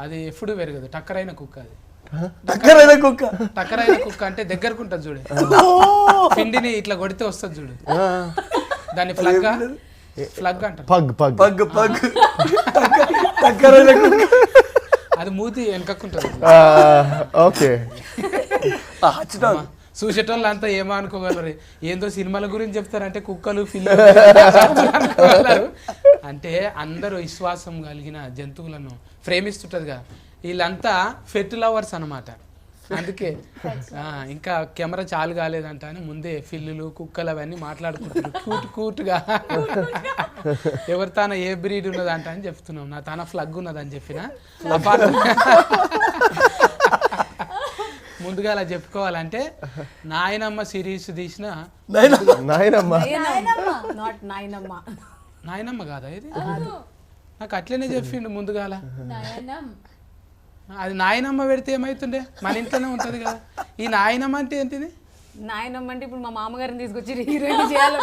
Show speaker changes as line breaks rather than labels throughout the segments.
అది ఎప్పుడు పెరగదు, టక్కరైన కుక్క అది.
కుక్క
కుక్క అంటే దగ్గరకు ఉంటుంది చూడు, పిండిని ఇట్లా కొడితే వస్తుంది చూడు, దాన్ని ఫ్లగ్ అంటారు. అది మూతి వెనకకుంటుంది.
ఓకే,
చూసేటోళ్ళు అంతా ఏమో అనుకోగలరు, ఏందో సినిమాల గురించి చెప్తారంటే కుక్కలు పిల్లలు అనుకోగలరు. అంటే అందరూ విశ్వాసం కలిగిన జంతువులను ప్రేమిస్తుంటదిగా, వీళ్ళంతా ఫెట్ లవర్స్ అనమాట. అందుకే ఇంకా కెమెరా చాలు కాలేదంట అని ముందే పిల్లులు కుక్కలు అవన్నీ మాట్లాడుకుంటారు కూటుగా. ఎవరి తాన ఏ బ్రీడ్ ఉన్నదంట అని చెప్తున్నాం, నా తాన ఫ్లగ్ ఉన్నదని చెప్పిన. ముందుగా అలా చెప్పుకోవాలంటే నాయనమ్మ సిరీస్ తీసిన నాయనమ్మ కాదా ఇది? నాకు అట్లనే చెప్పిండు ముందుగాల. అది నాయనమ్మ పెడితే ఏమైతుండే, మన ఇంట్లోనే ఉంటది కదా. ఈ నాయనమ్మ అంటే ఏంటిది?
నాయనమ్మ అంటే ఇప్పుడు మా మామగారిని తీసుకొచ్చి హీరోయిన్ చేయాలి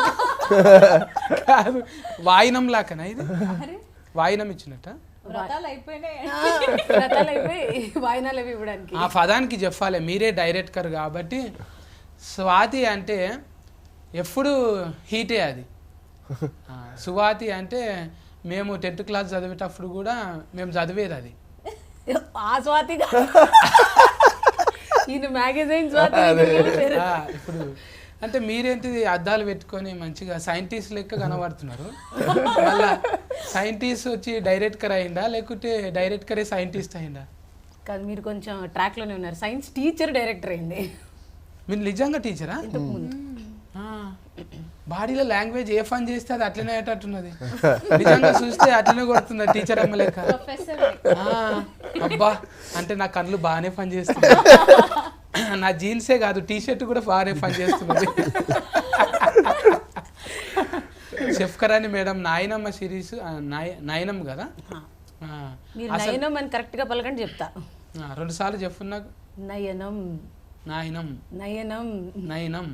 కాదు, వాయినం లాకనా ఇది? వాయినం ఇచ్చినట్ట
వాయినాలు అవి ఇవ్వడానికి.
ఆ పదానికి చెప్పాలి, మీరే డైరెక్టర్ కాబట్టి. స్వాతి అంటే ఎప్పుడు హీటే అది. సువాతి అంటే మేము 10th క్లాస్ చదివేటప్పుడు కూడా మేము చదివేది అది.
ఆ స్వాతి ఈయన మ్యాగజైన్ స్వాతి.
ఇప్పుడు అంటే మీరేంటిది అద్దాలు పెట్టుకొని మంచిగా సైంటిస్ట్ లెక్క కనబడుతున్నారు. మళ్ళా సైంటిస్ట్ వచ్చి డైరెక్టర్ అయిందా లేకుంటే డైరెక్టరే సైంటిస్ట్ అయిందా?
కాదు, మీరు కొంచెం ట్రాక్ లోనే ఉన్నారు. సైన్స్ టీచర్ డైరెక్టర్ అయింది.
మీరు నిజంగా టీచరా? బాడీలో లాంగ్వేజ్ ఏ ఫన్ చేస్తే అది అట్లనే అయ్యేటట్టున్నది. నిజంగా చూస్తే అట్లనే కొడుతుంది టీచర్ అమ్మ లెక్క. అబ్బా, అంటే నా కళ్ళు బాగానే పని చేస్తుంది. నా జీన్సే కాదు, టీ షర్ట్ కూడా బాగానే పని చేస్తున్నది. షెఫ్ కరాని మేడం నాయనమ్మ సిరీస్ నయనం కదా?
నయనం అని కరెక్ట్ గా పలకండి చెప్తా.
2 సార్లు చెప్పు నాకు.
నయనం
నాయనం
నయనం
నయనం.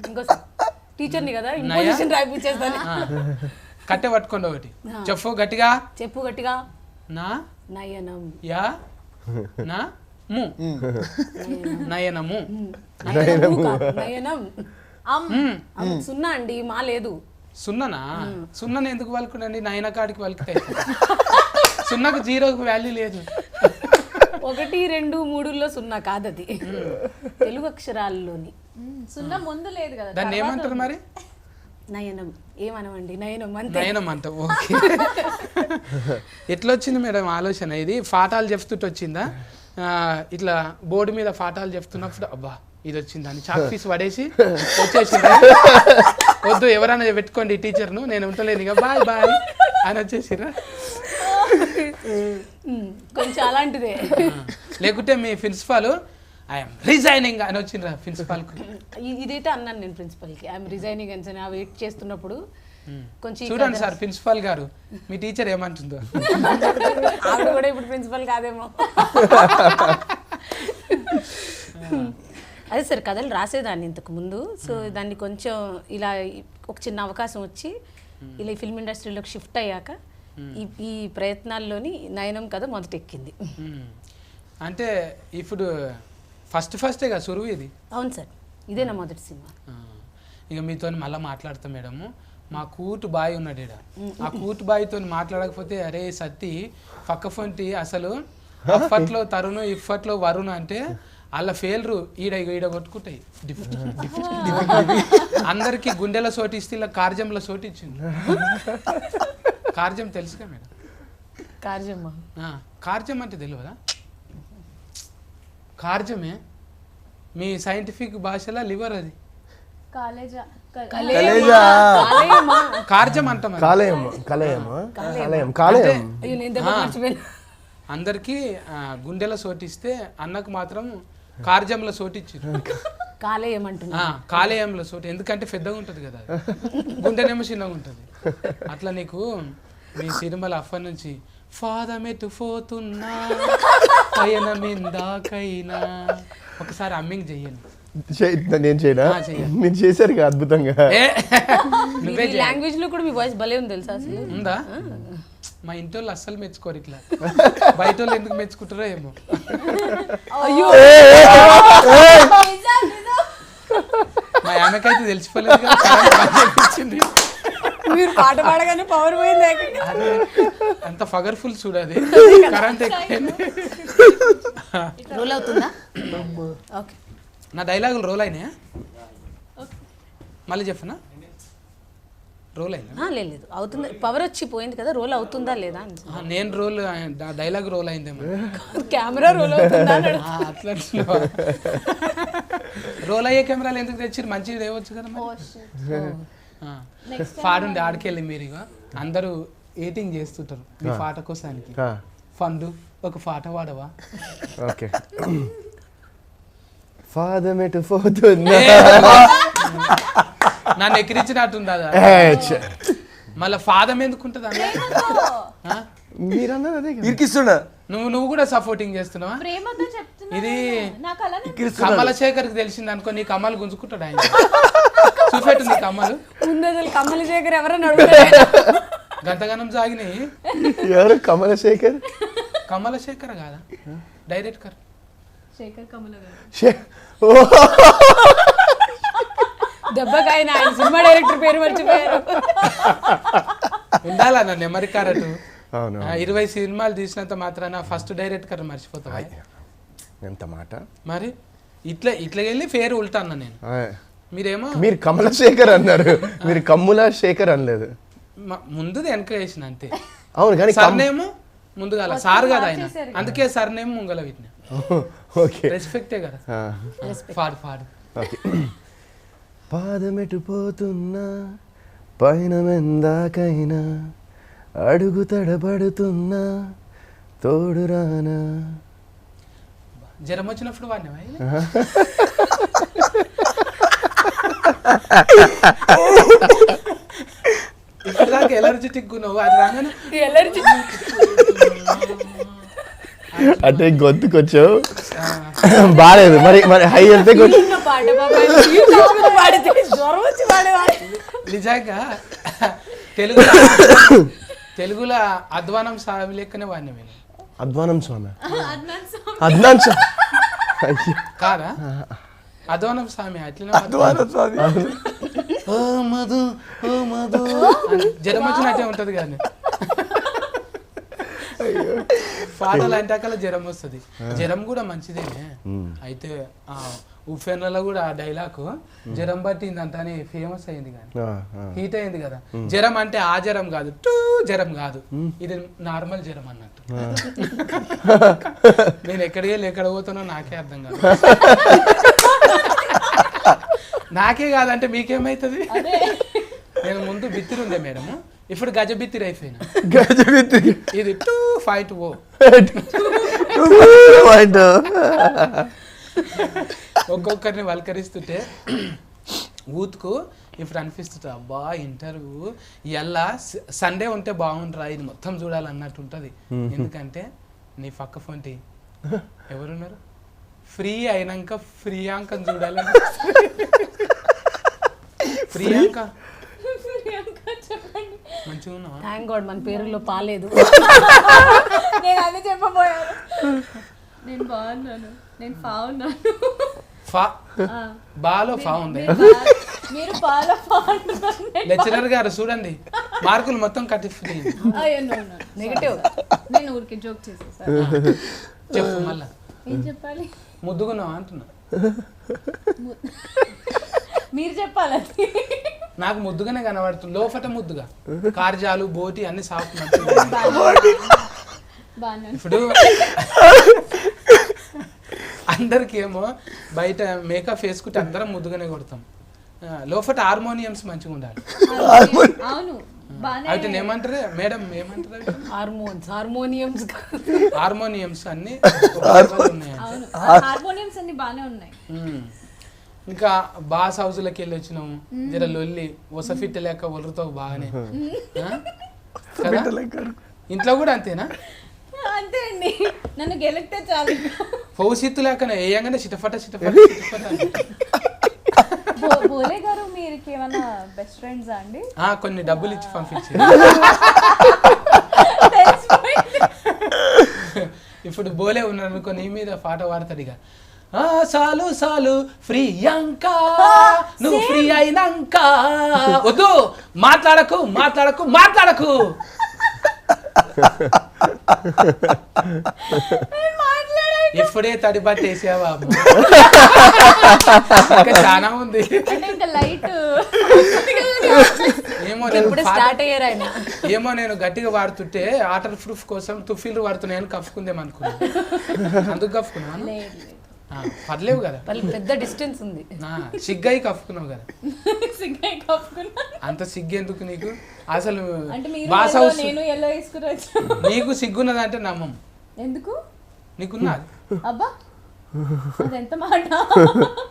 ఇంకోసారి టీచర్ని కదా, ఇంపోజిషన్ రాయిపించేస్తాను.
కట్టె పట్టుకోండి ఒకటి చెప్పు గట్టిగా.
చెప్పు గట్టిగా.
నా
నయనం
యా నా ము నయనము.
నయనం సున్నా అండి, మా లేదు.
సున్ననా? సున్నని ఎందుకు పలుకునండి? నయన కాడికి పలుకుతాయి. సున్నకు 0కు వాల్యూ లేదు.
1, 2, 3లో సున్నా కాదది, తెలుగు అక్షరాల్లోని
సున్నా ముందు లేదు కదా.
దాన్ని ఏమంటారు మరి?
నయనం. ఏమనమండి, నయనం అంతే.
నయనం అంట. ఓకే. ఎట్లా వచ్చింది మేడం ఆలోచన ఇది? పాఠాలు చెప్తుంటే వచ్చిందా? ఇట్లా బోర్డు మీద పాఠాలు చెప్తున్నప్పుడు అబ్బా ఇది వచ్చిందని చాక్ పీస్ పడేసి వచ్చేసింది. వద్దు ఎవరైనా పెట్టుకోండి టీచర్ను, నేను ఉంటలేను ఇక బాయ్ బాయ్ అని వచ్చేసిరా?
కొంచెం అలాంటిదే.
లేకుంటే మీ ప్రిన్సిపాల్ ఐఎమ్ రిజైనింగ్ అని వచ్చిండ్రా ప్రిన్సిపాల్కు?
ఇదైతే అన్నాను నేను ప్రిన్సిపల్కి, ఐఎమ్ రిజైనింగ్ అని వెయిట్ చేస్తున్నప్పుడు. కొంచెం
చూడండి సార్ ప్రిన్సిపాల్ గారు, మీ టీచర్ ఏమంటుందో.
ఆవిడ కూడా ఇప్పుడు ప్రిన్సిపల్ కాదేమో. అదే సార్, కథలు రాసేదాన్ని ఇంతకు ముందు. సో దాన్ని కొంచెం ఇలా ఒక చిన్న అవకాశం వచ్చి ఇలా ఫిల్మ్ ఇండస్ట్రీలోకి షిఫ్ట్ అయ్యాక ఈ ప్రయత్నాల్లోని నయనం కథ మొదటెక్కింది.
అంటే ఇప్పుడు ఫస్టేగా సురువు ఇది?
అవును సార్, ఇదే నా మొదటి సినిమా.
ఇక మీతో మళ్ళీ మాట్లాడతాం మేడము. మా కూటు బాయ్ ఉన్నాడు ఈడ. ఆ కూటు బాయ్తో మాట్లాడకపోతే అరే సత్తి పక్క ఫొంటి అసలు అప్పట్లో తరుణ్ ఇప్పట్లో వరుణ్ అంటే వాళ్ళ ఫెయిల్రు ఈడ కొట్టుకుంటాయి. అందరికి గుండెల సోటి ఇస్తే ఇలా కార్జంలో సోటి ఇచ్చింది. కార్జం తెలుసుగా మేడం? కార్జం అంటే తెలియదా? కార్జమే మీ సైంటిఫిక్ భాషలో లివర్, అది కార్జం అంటాం. అందరికి గుండెల సోటిస్తే అన్నకు మాత్రం కార్జంలో సోటిచ్చారు. కాలేయంలో సోటి, ఎందుకంటే పెద్దగా ఉంటుంది కదా, గుండెనేమో చిన్నగా ఉంటుంది. అట్లా నీకు మీ సినిమాల అప్పటి నుంచి ఫాదమెటు పోతున్నా పయనమిందాకైనా ఒకసారి అమ్మింగ్ చెయ్యండి.
నేను చేయనా? మీరు చేశారు కదా అద్భుతంగా.
లాంగ్వేజ్ లో కూడా మీ వాయిస్ భలే ఉంది తెలుసా? అసలు
ఉందా? మా ఇంటి వాళ్ళు అస్సలు మెచ్చుకోరు ఇట్లా, బయట వాళ్ళు ఎందుకు మెచ్చుకుంటారో ఏమో.
అయ్యో
మా ఆమెకైతే తెలిసిపోలేదు కదా, కరెంట్ బంద్ చేయించింది.
మీరు పాట పాడగానే పవర్ పోయింది ఏకంగా.
అదే అంత పవర్ఫుల్ చూడది, కరెంట్ ఎక్కింది.
రోల్ అవుతుందా? ఓకే.
నా డైలాగులు రోల్ అయినాయా? మళ్ళీ చెప్పనా? రోల్ అయిందా?
లేదు అవుతుంది, పవర్ వచ్చి పోయింది కదా, రోల్ అవుతుందా లేదా అని.
నేను రోల్, డైలాగ్ రోల్ అయిందేమో.
కెమెరా రోల్ అవుతుందా
అట్లా రోల్ అయ్యే కెమెరాలు ఎందుకు తెచ్చి మంచిది తేవచ్చు కదా మరి. పాడుండి ఆడికెళ్ళి మీరు ఇక అందరూ ఎయిటింగ్ చేస్తుంటారు మీ పాట కోసానికి. ఫండు ఒక పాట పాడవా?
ఓకే. ఫాదమెటు పోతున్నా
నన్ను ఎక్కిరించినట్టుంది అది. మళ్ళీ ఫాదం ఎందుకుంటుంది అన్న?
మీరన్నది అదే కదా.
ఇరికిస్తున్నా
నువ్వు కూడా సపోర్టింగ్ చేస్తున్నావా?
ప్రేమతో చెప్తున్నా
ఇది
నాకు అలా
కమలశేఖర్కి తెలిసింది అనుకో, నీ కమ్మలు గుంజుకుంటాడు ఆయన. చూపెట్టు నీ కమ్మలు.
ముందు అసలు కమలశేఖర్ ఎవరైనా అడుగుతారు?
గంతగానం సాగినాయి.
ఎవరు? కమలశేఖర్.
కమలశేఖర్ కాదా డైరెక్టర్?
శేఖర్ కమల గారు.
దెబ్బకాయన ఆయన సినిమా డైరెక్టర్ పేరు మర్చిపోయారు.
ఉండాలా నన్ను ఎమరికారటు.
అవును.
20 సినిమాలు తీసినంత మాత్రాన ఫస్ట్ డైరెక్టర్ మర్చిపోతావా?
ఎంత మాట
మరి ఇట్లా వెళ్ళి ఫేర్ ఉల్టా అన్న నేను. మీరేమో
మీరు కమలశేఖర్ అన్నారు, మీరు కమ్ముల శేఖర్ అనలేదు.
ముందుది వెనక వేసిన అంతే.
అవును కానీ
సర్నేమో ముందుగా సార్ కదా ఆయన, అందుకే సర్నేమ్ ముంగల వీటిని.
ఓకే,
రెస్పెక్టే కదా. పాడు.
ఓకే. పాదమెటు పోతున్నా పైన మెందాకైనా అడుగు తడబడుతున్నా తోడు రానా.
జ్వరం వచ్చినప్పుడు వాడినవా? ఇప్పుడు దాకా ఎలర్జెటిక్ ఉన్నావు, అది రాగానే
అంటే గొంతుకొచ్చావు బాగాలేదు. మరి హై వెళ్తే
నిజంగా తెలుగులో అధ్వానం స్వామి లెక్కనే వాడిన నేను.
అధ్వానం స్వామి, అద్నాన్ స్వామి
కాదా? అధ్వానం స్వామి అట్లనే జ్వరం వచ్చినట్టే ఉంటది కానీ పాటలు అంటే అక్కడ జ్వరం వస్తుంది. జ్వరం కూడా మంచిదేనే. అయితే ఉఫెన్లలో కూడా ఆ డైలాగ్ జ్వరం పట్టిందంట అని ఫేమస్ అయింది కానీ హీట్ అయింది కదా. జ్వరం అంటే ఆ జ్వరం కాదు, జ్వరం కాదు, ఇది నార్మల్ జ్వరం అన్నట్టు. నేను ఎక్కడికి వెళ్ళి ఎక్కడ పోతానో నాకే అర్థం కాదు. నాకే కాదంటే మీకేమైతుంది? నేను ముందు బిత్తిరి ఉండే మేడం, ఇప్పుడు గజ బిత్తిరి అయిపోయినా. ఇది 2.0. ఒక్కొక్కరిని వల్కరిస్తుంటే ఊతుకు ఇప్పుడు అనిపిస్తుంది, అబ్బా ఇంటర్వ్యూ ఇలా సండే ఉంటే బాగుండరా, ఇది మొత్తం చూడాలన్నట్టు ఉంటుంది. ఎందుకంటే నీ పక్క ఫోన్టి ఎవరున్నారు? ఫ్రీ అయినాక ప్రియాంకని చూడాలని. ప్రియాంక మంచిగా ఉన్నావా?
థ్యాంక్ గాడ్ మన పేరులో పాలేదు.
నేను అదే చెప్పబోయాను. నేను బాగున్నాను, నేను బాగున్నాను.
బాలో ఫా ఉంది.
మీరు బాగా
లెక్చరర్ గారు చూడండి, మార్కులు మొత్తం కట్టి
నెగటివ్.
నేను ఊరికి జోక్ చేసేసా.
చెప్పు మళ్ళా.
ఏం చెప్పాలి?
ముద్దుగున్నావా అంటున్నా.
మీరు చెప్పాలి.
నాకు ముద్దుగానే కనబడుతుంది, లోపట ముద్దుగా. కార్జాలు బోటి అన్ని సాఫ్ట్. ఇప్పుడు అందరికి ఏమో బయట మేకప్ వేసుకుంటే అందరం ముద్దుగానే కొడతాం, లోపట హార్మోనియమ్స్ మంచిగా ఉండాలి.
అవును,
అయితే ఏమంటారు మేడం? ఏమంటారు?
హార్మోనియమ్స్
హార్మోనియమ్స్ అన్ని
హార్మోనియమ్స్ అన్ని బాగానే ఉన్నాయి.
ఇంకా బాస్ హౌస్లకి వెళ్ళి వచ్చినాము, జర లొల్లి ఒసఫిట్ లేక ఒలరుతో బాగానే. ఇంట్లో కూడా అంతేనా?
అంతే అండి, నన్ను గెలిస్తే చాలు.
పౌసిత్తు లేకనే వేయంగానే చిటఫట
బోలే గారు మీరు ఏమన్నా బెస్ట్ ఫ్రెండ్సా అండి?
కొన్ని డబ్బులు ఇచ్చి పంపించి ఇప్పుడు బోలే ఉన్నాడు అనుకో, నీ మీద పాట పాడతాడు ఇక. సాలు సాలు ఫ్రీ అంకా, నువ్వు ఫ్రీ అయినాక వద్దు మాట్లాడకు మాట్లాడకు మాట్లాడకు. ఇప్పుడే తడి పట్టేసావా? ఇంకా చాలా ఉంది.
అంటే ఇంకా లైట్
ఏమో
ఇప్పుడు స్టార్ట్ అయ్యారు ఆయన.
ఏమో నేను గట్టిగా వాడుతుంటే వాటర్ ప్రూఫ్ కోసం తుఫీలు వాడుతున్నాయని కప్పుకుందేమో అనుకున్నా. అందుకు కప్పుకున్నాను. పర్లేవు కదా,
పెద్ద డిస్టెన్స్ ఉంది.
సిగ్గై కప్పుకున్నావు కదా.
సిగ్గాయి కప్పుకున్నా.
అంత సిగ్గెందుకు నీకు అసలు?
అంటే మీరు
బాస్
yellow,
హౌస్
నేను ఎల్లో వేసుకుని వచ్చా.
నీకు సిగ్గున్నదంటే నమ్మం.
ఎందుకు?
నీకున్నది.
అబ్బా అదెంత మాట.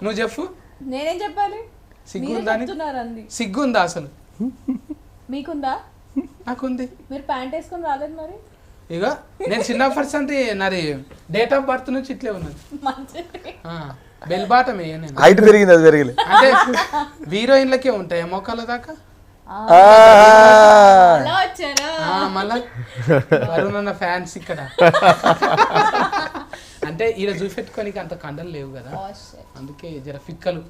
నువ్వు చెప్పు,
నేనేం చెప్పాలి?
సిగ్గుందా?
చెప్తున్నారు అంది.
సిగ్గుందా అసలు?
మీకుందా?
నాకుంది.
మీరు ప్యాంట్ వేసుకొని రాలేదు మరి.
ఇక నేను చిన్న పర్సెంట్ నాది డేట్ ఆఫ్ బర్త్ నుంచి ఇట్లే ఉన్నది.
మంచిది.
బెల్ బాటం ఏ నేను
హైట్ పెరిగింది, అది పెరిగింది.
అంటే హీరోయిన్లకే ఉంటాయి మోకాల దాకా.
అలా వచ్చారా?
మళ్ళా వరుణన్న ఫ్యాన్స్ ఇక్కడ. అంటే ఈడ చూపెట్టుకోనికి అంత కండలు లేవు కదా,
Oh, shit.
అందుకే జర ఫిక్కలు.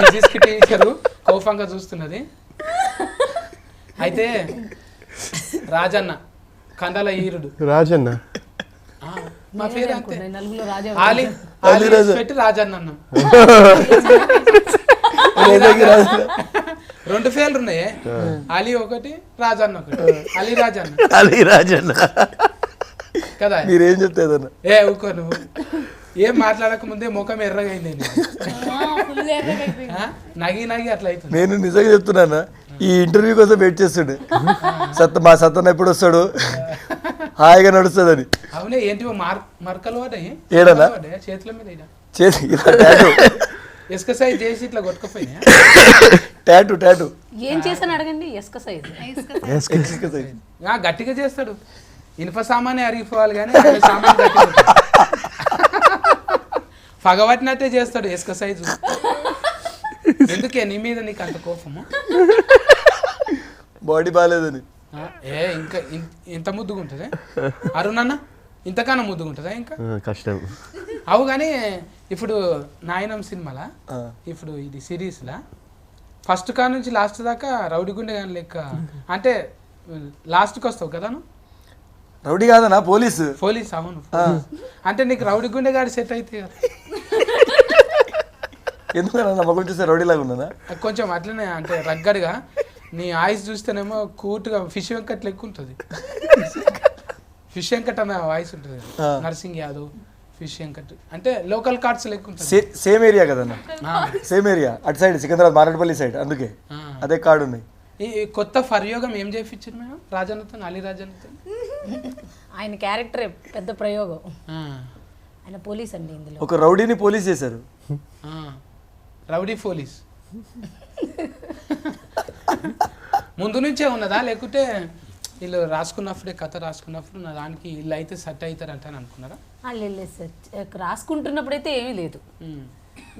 ఫిజిక్స్ కి టీచరు కోపంగా చూస్తున్నది. అయితే రాజన్న కండల ఈరుడు.
రాజన్న
మా పేరు అంతే.
నలుగులో రాజా
ఆలి పెట్టి రాజన్న అన్నాం. రెండు పేర్లు ఉన్నాయి, అలీ ఒకటి రాజన్న ఒకటి. అలీ రాజన్న.
అలీ రాజన్న
కదా.
మీరేం చెప్తాదన్న?
ఏ ఊకో నువ్వు ఏం మాట్లాడక ముందే ముఖం ఎర్రగా అయింది.
ఫుల్ ఎర్రగైపోయింది.
నగి నగి అట్లా అవుతుంది.
నేను నిజంగా చెప్తున్నానా, ఈ ఇంటర్వ్యూ కోసం వెయిట్ చేస్తుండే. మా సత్తన్న ఎప్పుడు వస్తాడు, హాయిగా నడుస్తుందని.
అవునే ఏంటి మరకలు పడ్డాయి
ఏడనా?
చేతుల మీద
చేసి టాటూ
ఇసుక సైజ్ చేసి ఇట్లా కొట్టుకుపోయినా.
టాటూ టాటూ
ఏం చేశాను అడగండి. ఎస్క సైజ్
గట్టిగా చేస్తాడు. ఇనుప సామానే అరిగిపోవాలి కానీ ఆయన సామాన్ గట్టిగా ఉంటుంది. పగబట్టినట్టే చేస్తాడు ఇసుక సైజు. ఎందుకే నీ మీద నీకు అంత కోపము?
బాడీ బాగాలేదని.
ఇంకా ఇంత ముద్దుగా ఉంటుంది అరుణన్న, ఇంతకన్నా ముద్దుగా ఉంటుందా ఇంకా?
కష్టం.
అవు కానీ ఇప్పుడు నాయనం సినిమాలా, ఇప్పుడు ఇది సిరీస్లా ఫస్ట్ కా నుంచి లాస్ట్ దాకా రౌడీ గుండె కానీ లెక్క. అంటే లాస్ట్కి వస్తావు కదా నువ్వు.
రౌడీ కాదనా, పోలీసు.
పోలీస్. అవును. అంటే నీకు రౌడీ గుండె గాడి సెట్ అయితే కదా.
ఎందుకన్నా నా మొక్కలు చూస్తే రౌడీ లాగా ఉన్నానా?
కొంచెం అట్లనే అంటే రగ్గడిగా. నీ ఆయిస్ చూస్తేనేమో కూటుగా ఫిష్ వెంకట్ లెక్క ఉంటుంది. ఫిష్ వెంకట్ అన్న వాయిస్ ఉంటుంది. నర్సింగ్ యాదవ్, ఫిష్ వెంకట్ అంటే లోకల్ కార్డ్స్ లెక్క ఉంటుంది.
సేమ్ ఏరియా కదన్నా, సేమ్ ఏరియా. అటు సైడ్ సికింద్రాబాద్ మారేడుపల్లి సైడ్, అందుకే అదే కార్డు ఉన్నాయి.
ఈ కొత్త ఫర్యోగం ఏం చేయించారు మేడం రాజన్నతో, అలీ రాజన్నతో?
ఆయన క్యారెక్టర్ పెద్ద ప్రయోగం. ఆయన పోలీస్ అండి ఇందులో.
ఒక రౌడీని పోలీస్ చేశారు.
రౌడీ పోలీస్ ముందు నుంచే ఉన్నదా లేకుంటే వీళ్ళు రాసుకున్నప్పుడే కథ రాసుకున్నప్పుడు నా దానికి వీళ్ళు అయితే సెట్ అవుతారంట అని అనుకున్నారా?
లేదు సార్, రాసుకుంటున్నప్పుడైతే ఏమీ లేదు.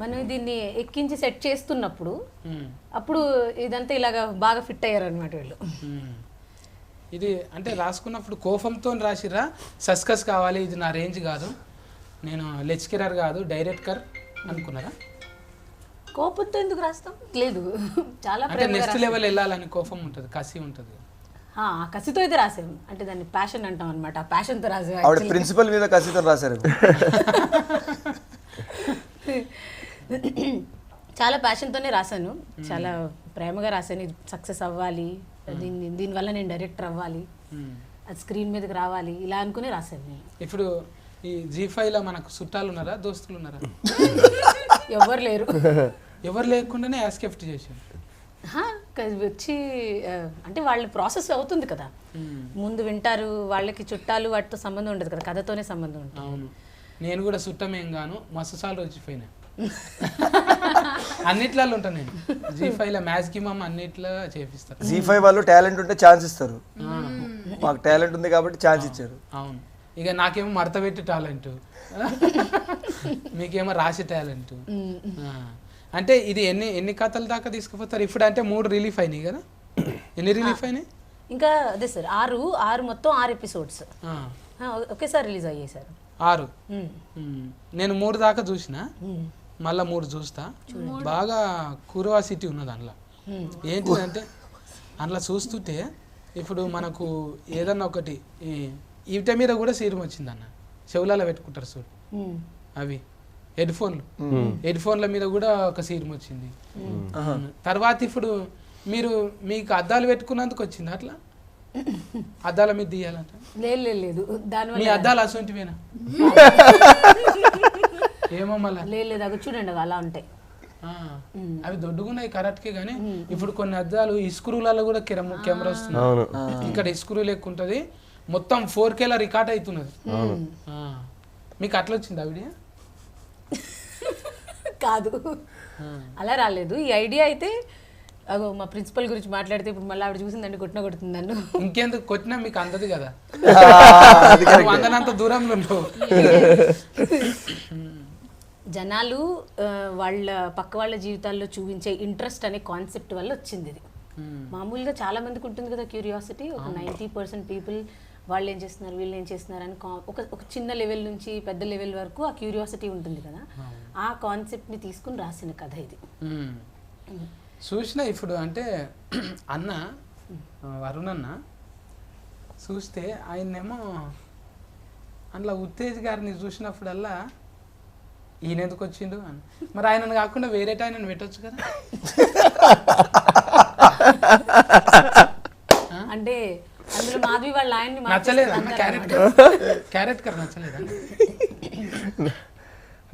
మనం దీన్ని ఎక్కించి సెట్ చేస్తున్నప్పుడు అప్పుడు ఇదంతా ఇలాగా బాగా ఫిట్ అయ్యారు అనమాట వీళ్ళు.
ఇది అంటే రాసుకున్నప్పుడు కోపంతో రాసిరా, సస్కస్ కావాలి, ఇది నా రేంజ్ కాదు, నేను లెక్చరర్ కాదు డైరెక్టర్ అనుకున్నారా?
కోపంతో ఎందుకు రాస్తాం? లేదు, చాలా
అంటే నెక్స్ట్ లెవెల్ వెళ్ళాలని కోపం ఉంటుంది, కసి ఉంటుంది.
కసితో అయితే రాసాము, అంటే దాన్ని ప్యాషన్ అంటాం అనమాట. ఆ ప్యాషన్తో రాసాము.
ఆవిడ ప్రిన్సిపల్ మీద కసితో రాశారు.
చాలా ప్యాషన్తోనే రాశాను, చాలా ప్రేమగా రాశాను. ఇది సక్సెస్ అవ్వాలి, దీనివల్ల నేను డైరెక్టర్ అవ్వాలి, అది స్క్రీన్ మీదకి రావాలి, ఇలా అనుకుని రాశాను నేను.
ఇప్పుడు ఈ G5లో మనకు చుట్టాలు ఉన్నారా, దోస్తులు ఉన్నారా?
ఎవరు లేరు.
ఎవరు లేకుండానే యాస్కెప్ట్ చేశారు.
వచ్చి అంటే వాళ్ళ ప్రాసెస్ అవుతుంది కదా, ముందు వింటారు, వాళ్ళకి చుట్టాలు వాటితో సంబంధం ఉండదు కదా, కథతోనే సంబంధం ఉంటుంది.
అవును, నేను కూడా చుట్టమేం గాను మస్తు సార్లు వచ్చిపోయినా. అన్నిట్లలో ఉంటాను నేను. G5లో మ్యాక్సిమం అన్నిట్లో చేపిస్తారు.
G5 వాళ్ళు టాలెంట్ ఉంటే ఛాన్స్ ఇస్తారు. మాకు టాలెంట్ ఉంది కాబట్టి ఛాన్స్ ఇచ్చారు.
అవును, ఇక నాకేమో మడత పెట్టి టాలెంట్, మీకేమో రాసి టాలెంట్. అంటే ఇది ఎన్ని కథల దాకా తీసుకుపోతారు ఇప్పుడు? అంటే 3 రిలీఫ్ అయినాయి కదా, ఎన్ని రిలీఫ్ అయినాయి?
ఇంకా అదే సార్ ఆరు మొత్తం 6 ఎపిసోడ్స్
ఆ,
ఒకేసారి రిలీజ్ అయ్యాయి సార్
6. నేను 3 దాకా చూసిన, మళ్ళా 3 చూస్తా. బాగా క్యూరియాసిటీ ఉన్నది అందులో. ఏంటిదంటే అందులో చూస్తుంటే ఇప్పుడు మనకు ఏదన్నా ఒకటి ఈట మీద కూడా సీరం వచ్చింది అన్న, చెవులలో పెట్టుకుంటారు చూడు అవి హెడ్ ఫోన్ల మీద కూడా ఒక సీరం వచ్చింది. తర్వాత ఇప్పుడు మీకు అద్దాలు పెట్టుకున్నందుకు వచ్చింది అట్లా, అద్దాల మీద తీయాలంట.
లేదు దానివల్ల
మీ అద్దాలు అసొంటివేనా? ఏమో మళ్ళా
లేదు అవి చూడండి అవి అలా ఉంటాయి.
అవి దొడ్డుగున్నాయి కరెక్ట్కే, కానీ ఇప్పుడు కొన్ని అద్దాలు ఇస్క్రూలలో కూడా కెమెరా వస్తుంది. ఇక్కడ ఇస్క్రూ లెక్క ఉంటుంది, మొత్తం 4Kలో రికార్డ్ అవుతున్నది. మీకు అట్లా వచ్చింది ఆవిడ?
కాదు అలా రాలేదు. ఈ ఐడియా అయితే అగో మా ప్రిన్సిపల్ గురించి మాట్లాడితే ఇప్పుడు మళ్ళీ ఆవిడ చూసిందండి కొడుతుంది నన్ను.
ఇంకెందుకు కొట్టినా మీకు అందదు కదా, అందనంత దూరంలో ఉండవు.
జనాలు వాళ్ళ పక్క వాళ్ళ జీవితాల్లో చూపించే ఇంట్రెస్ట్ అనే కాన్సెప్ట్ వల్ల వచ్చింది ఇది. మామూలుగా చాలా మందికి ఉంటుంది కదా క్యూరియాసిటీ. ఒక 90% పీపుల్ వాళ్ళు ఏం చేస్తున్నారు వీళ్ళు ఏం చేస్తున్నారు అని ఒక చిన్న లెవెల్ నుంచి పెద్ద లెవెల్ వరకు ఆ క్యూరియాసిటీ ఉంటుంది కదా. ఆ కాన్సెప్ట్ని తీసుకుని రాసిన కథ ఇది.
చూసిన ఇప్పుడు అంటే అన్న వరుణ్ అన్న చూస్తే ఆయన్నేమో అందులో ఉత్తేజ్ గారిని చూసినప్పుడల్లా ఈయన ఎందుకు వచ్చిండు అని, మరి ఆయనను కాకుండా వేరే ఆయనను పెట్టొచ్చు కదా.
అంటే అందులో మాధవి వాళ్ళ ఆయన్ని
నచ్చలేదు అన్న క్యారెక్టర్ నచ్చలేదా?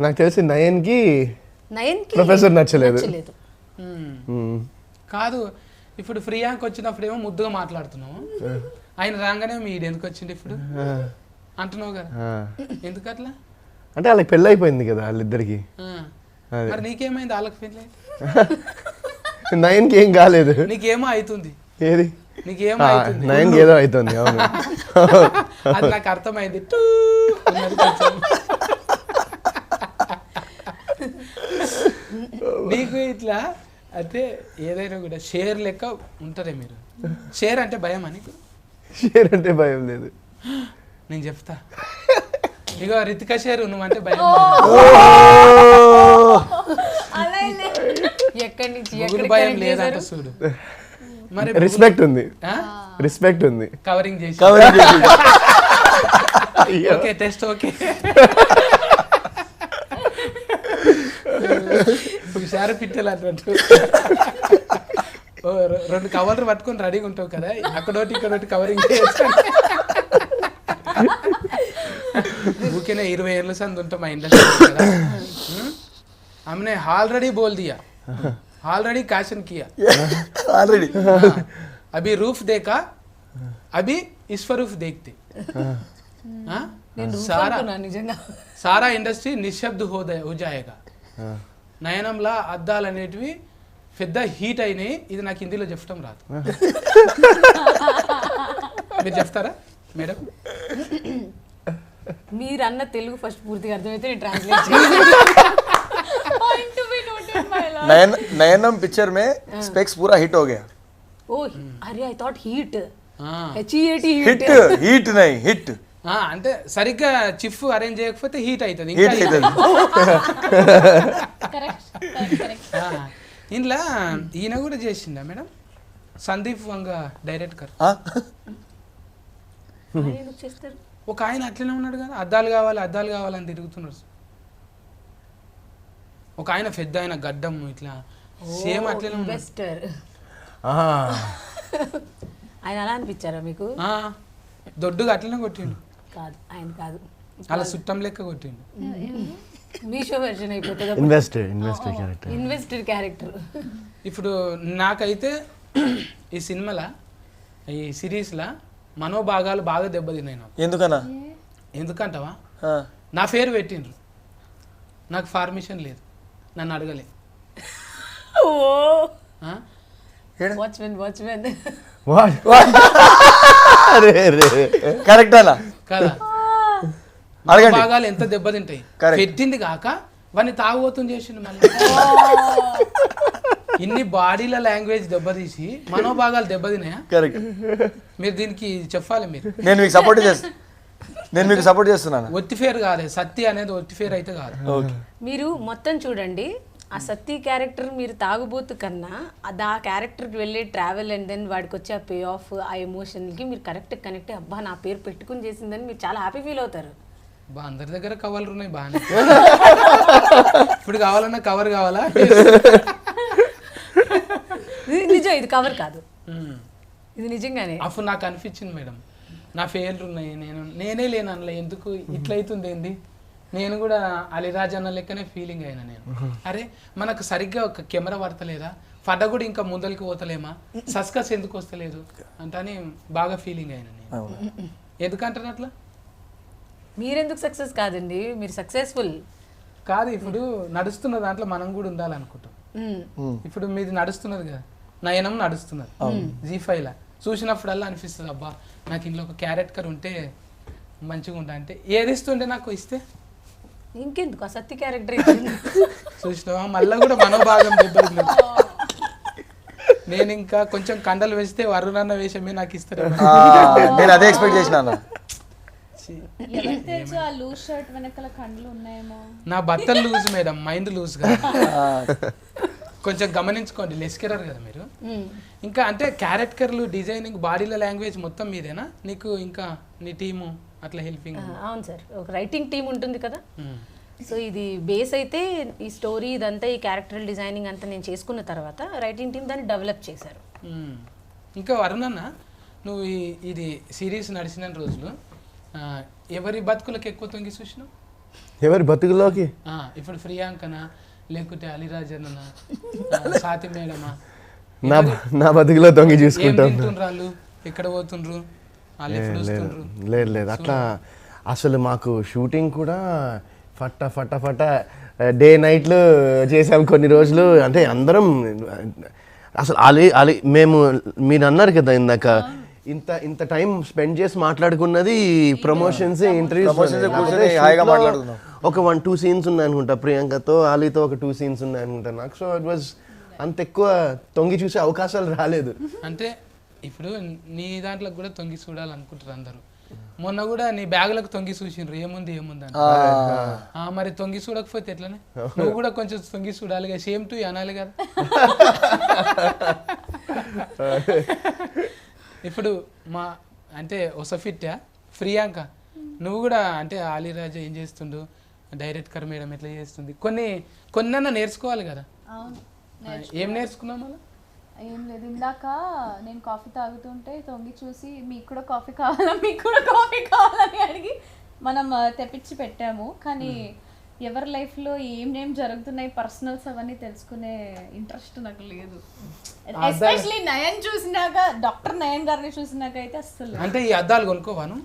నాకు తెలిసి నయన్కి
నయన్కి
ప్రొఫెసర్ నచ్చలేదు.
కాదు, ఇప్పుడు ఫ్రీయాంక్ వచ్చినప్పుడు ఏమో ముద్దుగా మాట్లాడుతున్నావు, ఆయన రాగానే మీరు ఎందుకు వచ్చిండు ఇప్పుడు అంటున్నావు కదా, ఎందుకు అట్లా?
అంటే వాళ్ళకి పెళ్ళి అయిపోయింది కదా వాళ్ళిద్దరికి.
మరి నీకేమైంది? వాళ్ళకి పెళ్ళి
నయన్కి ఏం కాలేదు.
నీకేమో అవుతుంది.
ఏది?
నీకేమో అవుతుంది.
నయన్కి ఏదో అవుతుంది. అవును,
అది నాకు అర్థమైంది. అన్నది కొంచెం. నీకు ఇట్లా అంటే ఏదైనా కూడా షేర్ లెక్క ఉంటారే మీరు. షేర్ అంటే భయమా నీకు?
షేర్ అంటే భయం లేదు.
నేను చెప్తా. ఇగో రితిక షేర్ నువ్వంటే భయం.
ఎక్కడి నుంచి
ముగ్గురు భయం లేదంట చూడు. మరి
రెస్పెక్ట్ ఉంది, రెస్పెక్ట్ ఉంది.
కవరింగ్ చేసి ఓకే టెస్ట్ ఓకే. హుషారు పిట్టలు అన్నట్టు 2 కవర్లు పట్టుకొని రెడీగా ఉంటావు కదా, అక్కడోటి ఇక్కడోటి కవరింగ్ చేయొచ్చు. ఊకేనే 20 ఏళ్ళ సంది ఉంటాం మా ఇండస్ట్రీ కదా. हमने ऑलरेडी बोल दिया, ऑलरेडी कैशन किया,
ऑलरेडी
अभी रूफ देखा, अभी ईश्वरूफ देखते. सारा इंडस्ट्री निशब्द हो जाएगा. నయనంలా అద్దాలు అనేటివి పెద్ద హీట్ అయినాయి. ఇది నాకు హిందీలో చెప్పడం రాదు, మీరు చెప్తారా మేడం?
మీరు అన్న తెలుగు ఫస్ట్ పూర్తిగా అర్థమైతే నేను ట్రాన్స్లేట్
नयनम पिक्चर में स्पेक्स पूरा हिट हो गया.
ओ अरे I thought heat
hit heat नहीं हिट.
అంటే సరిగ్గా చిఫ్ అరేంజ్ చేయకపోతే హీట్ అవుతుంది. ఇంట్లో ఈయన కూడా చేసిందా మేడం? సందీప్ వంగ డైరెక్టర్. ఒక ఆయన అట్లనే ఉన్నాడు కదా, అద్దాలు కావాలని తిరుగుతున్నాడు. ఒక ఆయన పెద్ద ఆయన గడ్డం ఇట్లా సేమ్ అట్లనే
ఇన్వెస్టర్. ఆయన అలా అనిపించారా మీకు?
దొడ్డుగా అట్లనే కొట్టిండు.
కాదు ఆయన కాదు,
అలా చుట్టం లెక్క కొట్టిండు.
మీషో వెర్షన్ అయిపోతుంది. Investor character.
ఇప్పుడు నాకైతే ఈ సినిమాలో ఈ సిరీస్లో మనోభాగాలు బాగా దెబ్బతిన్నాయి నాకు.
ఎందుకన్నా?
ఎందుకంటావా, నా పేరు పెట్టిండ్రు, నాకు పర్మిషన్ లేదు, నన్ను అడగలే.
కరెక్ట్ అలా
కదా? భాగాలు ఎంత దెబ్బతింటాయి. పెట్టింది కాక వాడిని తాగుబోతుంది చేసిండు మళ్ళీ. ఇన్ని బాడీల లాంగ్వేజ్ దెబ్బతీసి మనోభాగాలు దెబ్బతినాయా?
కరెక్ట్.
మీరు దీనికి చెప్పాలి. మీరు
నేను మీకు సపోర్ట్ చేస్తున్నాను.
ఒత్తిఫేర్ కాలేదు, సత్య అనేది ఒత్తిఫేర్ అయితే కాదు.
మీరు మొత్తం చూడండి, ఆ సత్తి క్యారెక్టర్ మీరు తాగుబోతు కన్నా ఆ క్యారెక్టర్కి వెళ్ళే ట్రావెల్ అండ్ దెన్ వాడికి వచ్చే ఆ పే ఆఫ్, ఆ ఎమోషన్కి మీరు కరెక్ట్ కనెక్ట్ అబ్బా నా పేరు పెట్టుకుని చేసిందని మీరు చాలా హ్యాపీ ఫీల్ అవుతారు.
అందరి దగ్గర కవర్లు ఉన్నాయి బాగానే. ఇప్పుడు కావాలన్నా కవర్ కావాలా?
నిజం, ఇది కవర్ కాదు, ఇది నిజంగానే.
అప్పుడు నాకు అనిపించింది మేడం, నా ఫెయిల్ ఉన్నాయి, నేనే లేను అందులో, ఎందుకు ఇట్లయితుంది ఏంది, నేను కూడా అలీరాజ్ అన్న లెక్కనే ఫీలింగ్ అయినా నేను. అరే మనకు సరిగ్గా ఒక కెమెరా పడతలేదా, ఫట కూడా ఇంకా ముందరికి పోతలేమా, సస్కస్ ఎందుకు వస్తలేదు అంటని బాగా ఫీలింగ్ అయినా నేను. ఎందుకంటారు అట్లా?
మీరెందుకు సక్సెస్ కాదండి, మీరు సక్సెస్ఫుల్
కాదు. ఇప్పుడు నడుస్తున్న దాంట్లో మనం కూడా ఉండాలనుకుంటాం. ఇప్పుడు మీది నడుస్తున్నది కదా, నయనం నడుస్తున్నది G5 చూసినప్పుడల్లా అనిపిస్తుంది అబ్బా నాకు ఇంట్లో ఒక క్యారెక్టర్ ఉంటే మంచిగా ఉంటా. అంటే ఏది ఇస్తుంటే నాకు ఇస్తే
ఇంకెందుకు ఆ సత్తి క్యారెక్టర్
చూసినావా, మళ్ళీ కూడా మనోభాగం దెబ్బతింది. నేను ఇంకా కొంచెం కండలు వేస్తే వరుణన్న వేషమే నాకు ఇస్తారు.
నేను అదే ఎక్స్పెక్ట్ చేసినాను.
ఎవరికి తెలుసు ఆ లూజ్ షర్ట్ వెనకాల కండ్లు ఉన్నాయేమో.
నా బట్టలు లూజ్ మేడం, మైండ్ లూజ్ కదా. కొంచెం గమనించుకోండి, లెస్కెరర్ కదా మీరు. ఇంకా అంటే క్యారెక్టర్లు, డిజైనింగ్, బాడీల లాంగ్వేజ్ మొత్తం మీదేనా? నీకు ఇంకా నీ టీము అట్లా హెల్పింగ్?
అవును సార్, ఒక రైటింగ్ టీం ఉంటుంది కదా. సో ఇది బేస్ అయితే ఈ స్టోరీ ఇదంతా ఈ క్యారెక్టర్ డిజైనింగ్ అంతా నేను చేసుకున్న తర్వాత రైటింగ్ టీం దాన్ని డెవలప్ చేశారు.
ఇంకా వరుణన్న, నువ్వు ఇది సిరీస్ నడిచిన రోజులు ఎవరి బతుకులకు ఎక్కువ తొంగి చూసినావు?
ఎవరి బతుకులోకి?
ఇప్పుడు ప్రియాంకనా, లేకుంటే అలీరాజ్ అన్న, సాతి మేడమా?
నా బతుకులో తొంగి చూసుకుంటాను.
వాళ్ళు ఎక్కడ పోతుండ్రు, వాళ్ళు ఎప్పుడు వస్తుండ్రు?
లేదు అట్లా అసలు మాకు షూటింగ్ కూడా ఫట్ట డే నైట్లు చేసాం కొన్ని రోజులు. అంటే అందరం అసలు మేము మీరు అన్నారు కదా ఇందాక, ఇంత టైం స్పెండ్ చేసి మాట్లాడుకున్నది ప్రమోషన్స్, ఇంటర్వ్యూస్. ఒక 1-2 సీన్స్ ఉన్నాయి అనుకుంటా, ప్రియాంకతో ఆలీతో ఒక 2 సీన్స్ ఉన్నాయి అనుకుంటా నాకు. సో ఇట్ వాజ్ అంత ఎక్కువ తొంగి చూసే అవకాశాలు రాలేదు.
అంటే ఇప్పుడు నీ దాంట్లో కూడా తొంగి చూడాలనుకుంటారు అందరూ. మొన్న కూడా నీ బ్యాగులకు తొంగి చూసిండ్రు, ఏముంది అని. మరి తొంగి చూడకపోతే ఎట్లనే? నువ్వు కూడా కొంచెం తొంగి చూడాలిగా, సేమ్ టు అనాలి కదా. ఇప్పుడు మా అంటే ఒసఫిట్టా ప్రియాంక, నువ్వు కూడా అంటే అలీరాజు ఏం చేస్తుండు, డైరెక్టర్ మేడం ఎట్లా చేస్తుంది, కొన్నన్నా నేర్చుకోవాలి కదా. ఏం నేర్చుకున్నాం అలా?
ఏం లేదు, ఇందాక నేను కాఫీ తాగుతుంటే తొంగి చూసి మీకు కూడా కాఫీ కావాలని అడిగి మనం తెప్పించి పెట్టాము. కానీ ఎవరి లైఫ్లో ఏం జరుగుతున్నాయి పర్సనల్స్ అవన్నీ తెలుసుకునే ఇంట్రెస్ట్ నాకు లేదు. ఎస్పెషలీ నయన్ చూసినాక, డాక్టర్ నయన్ గారిని చూసినాక అయితే అస్సలు.
అంటే ఈ అద్దాలు కొనుక్కోవాను,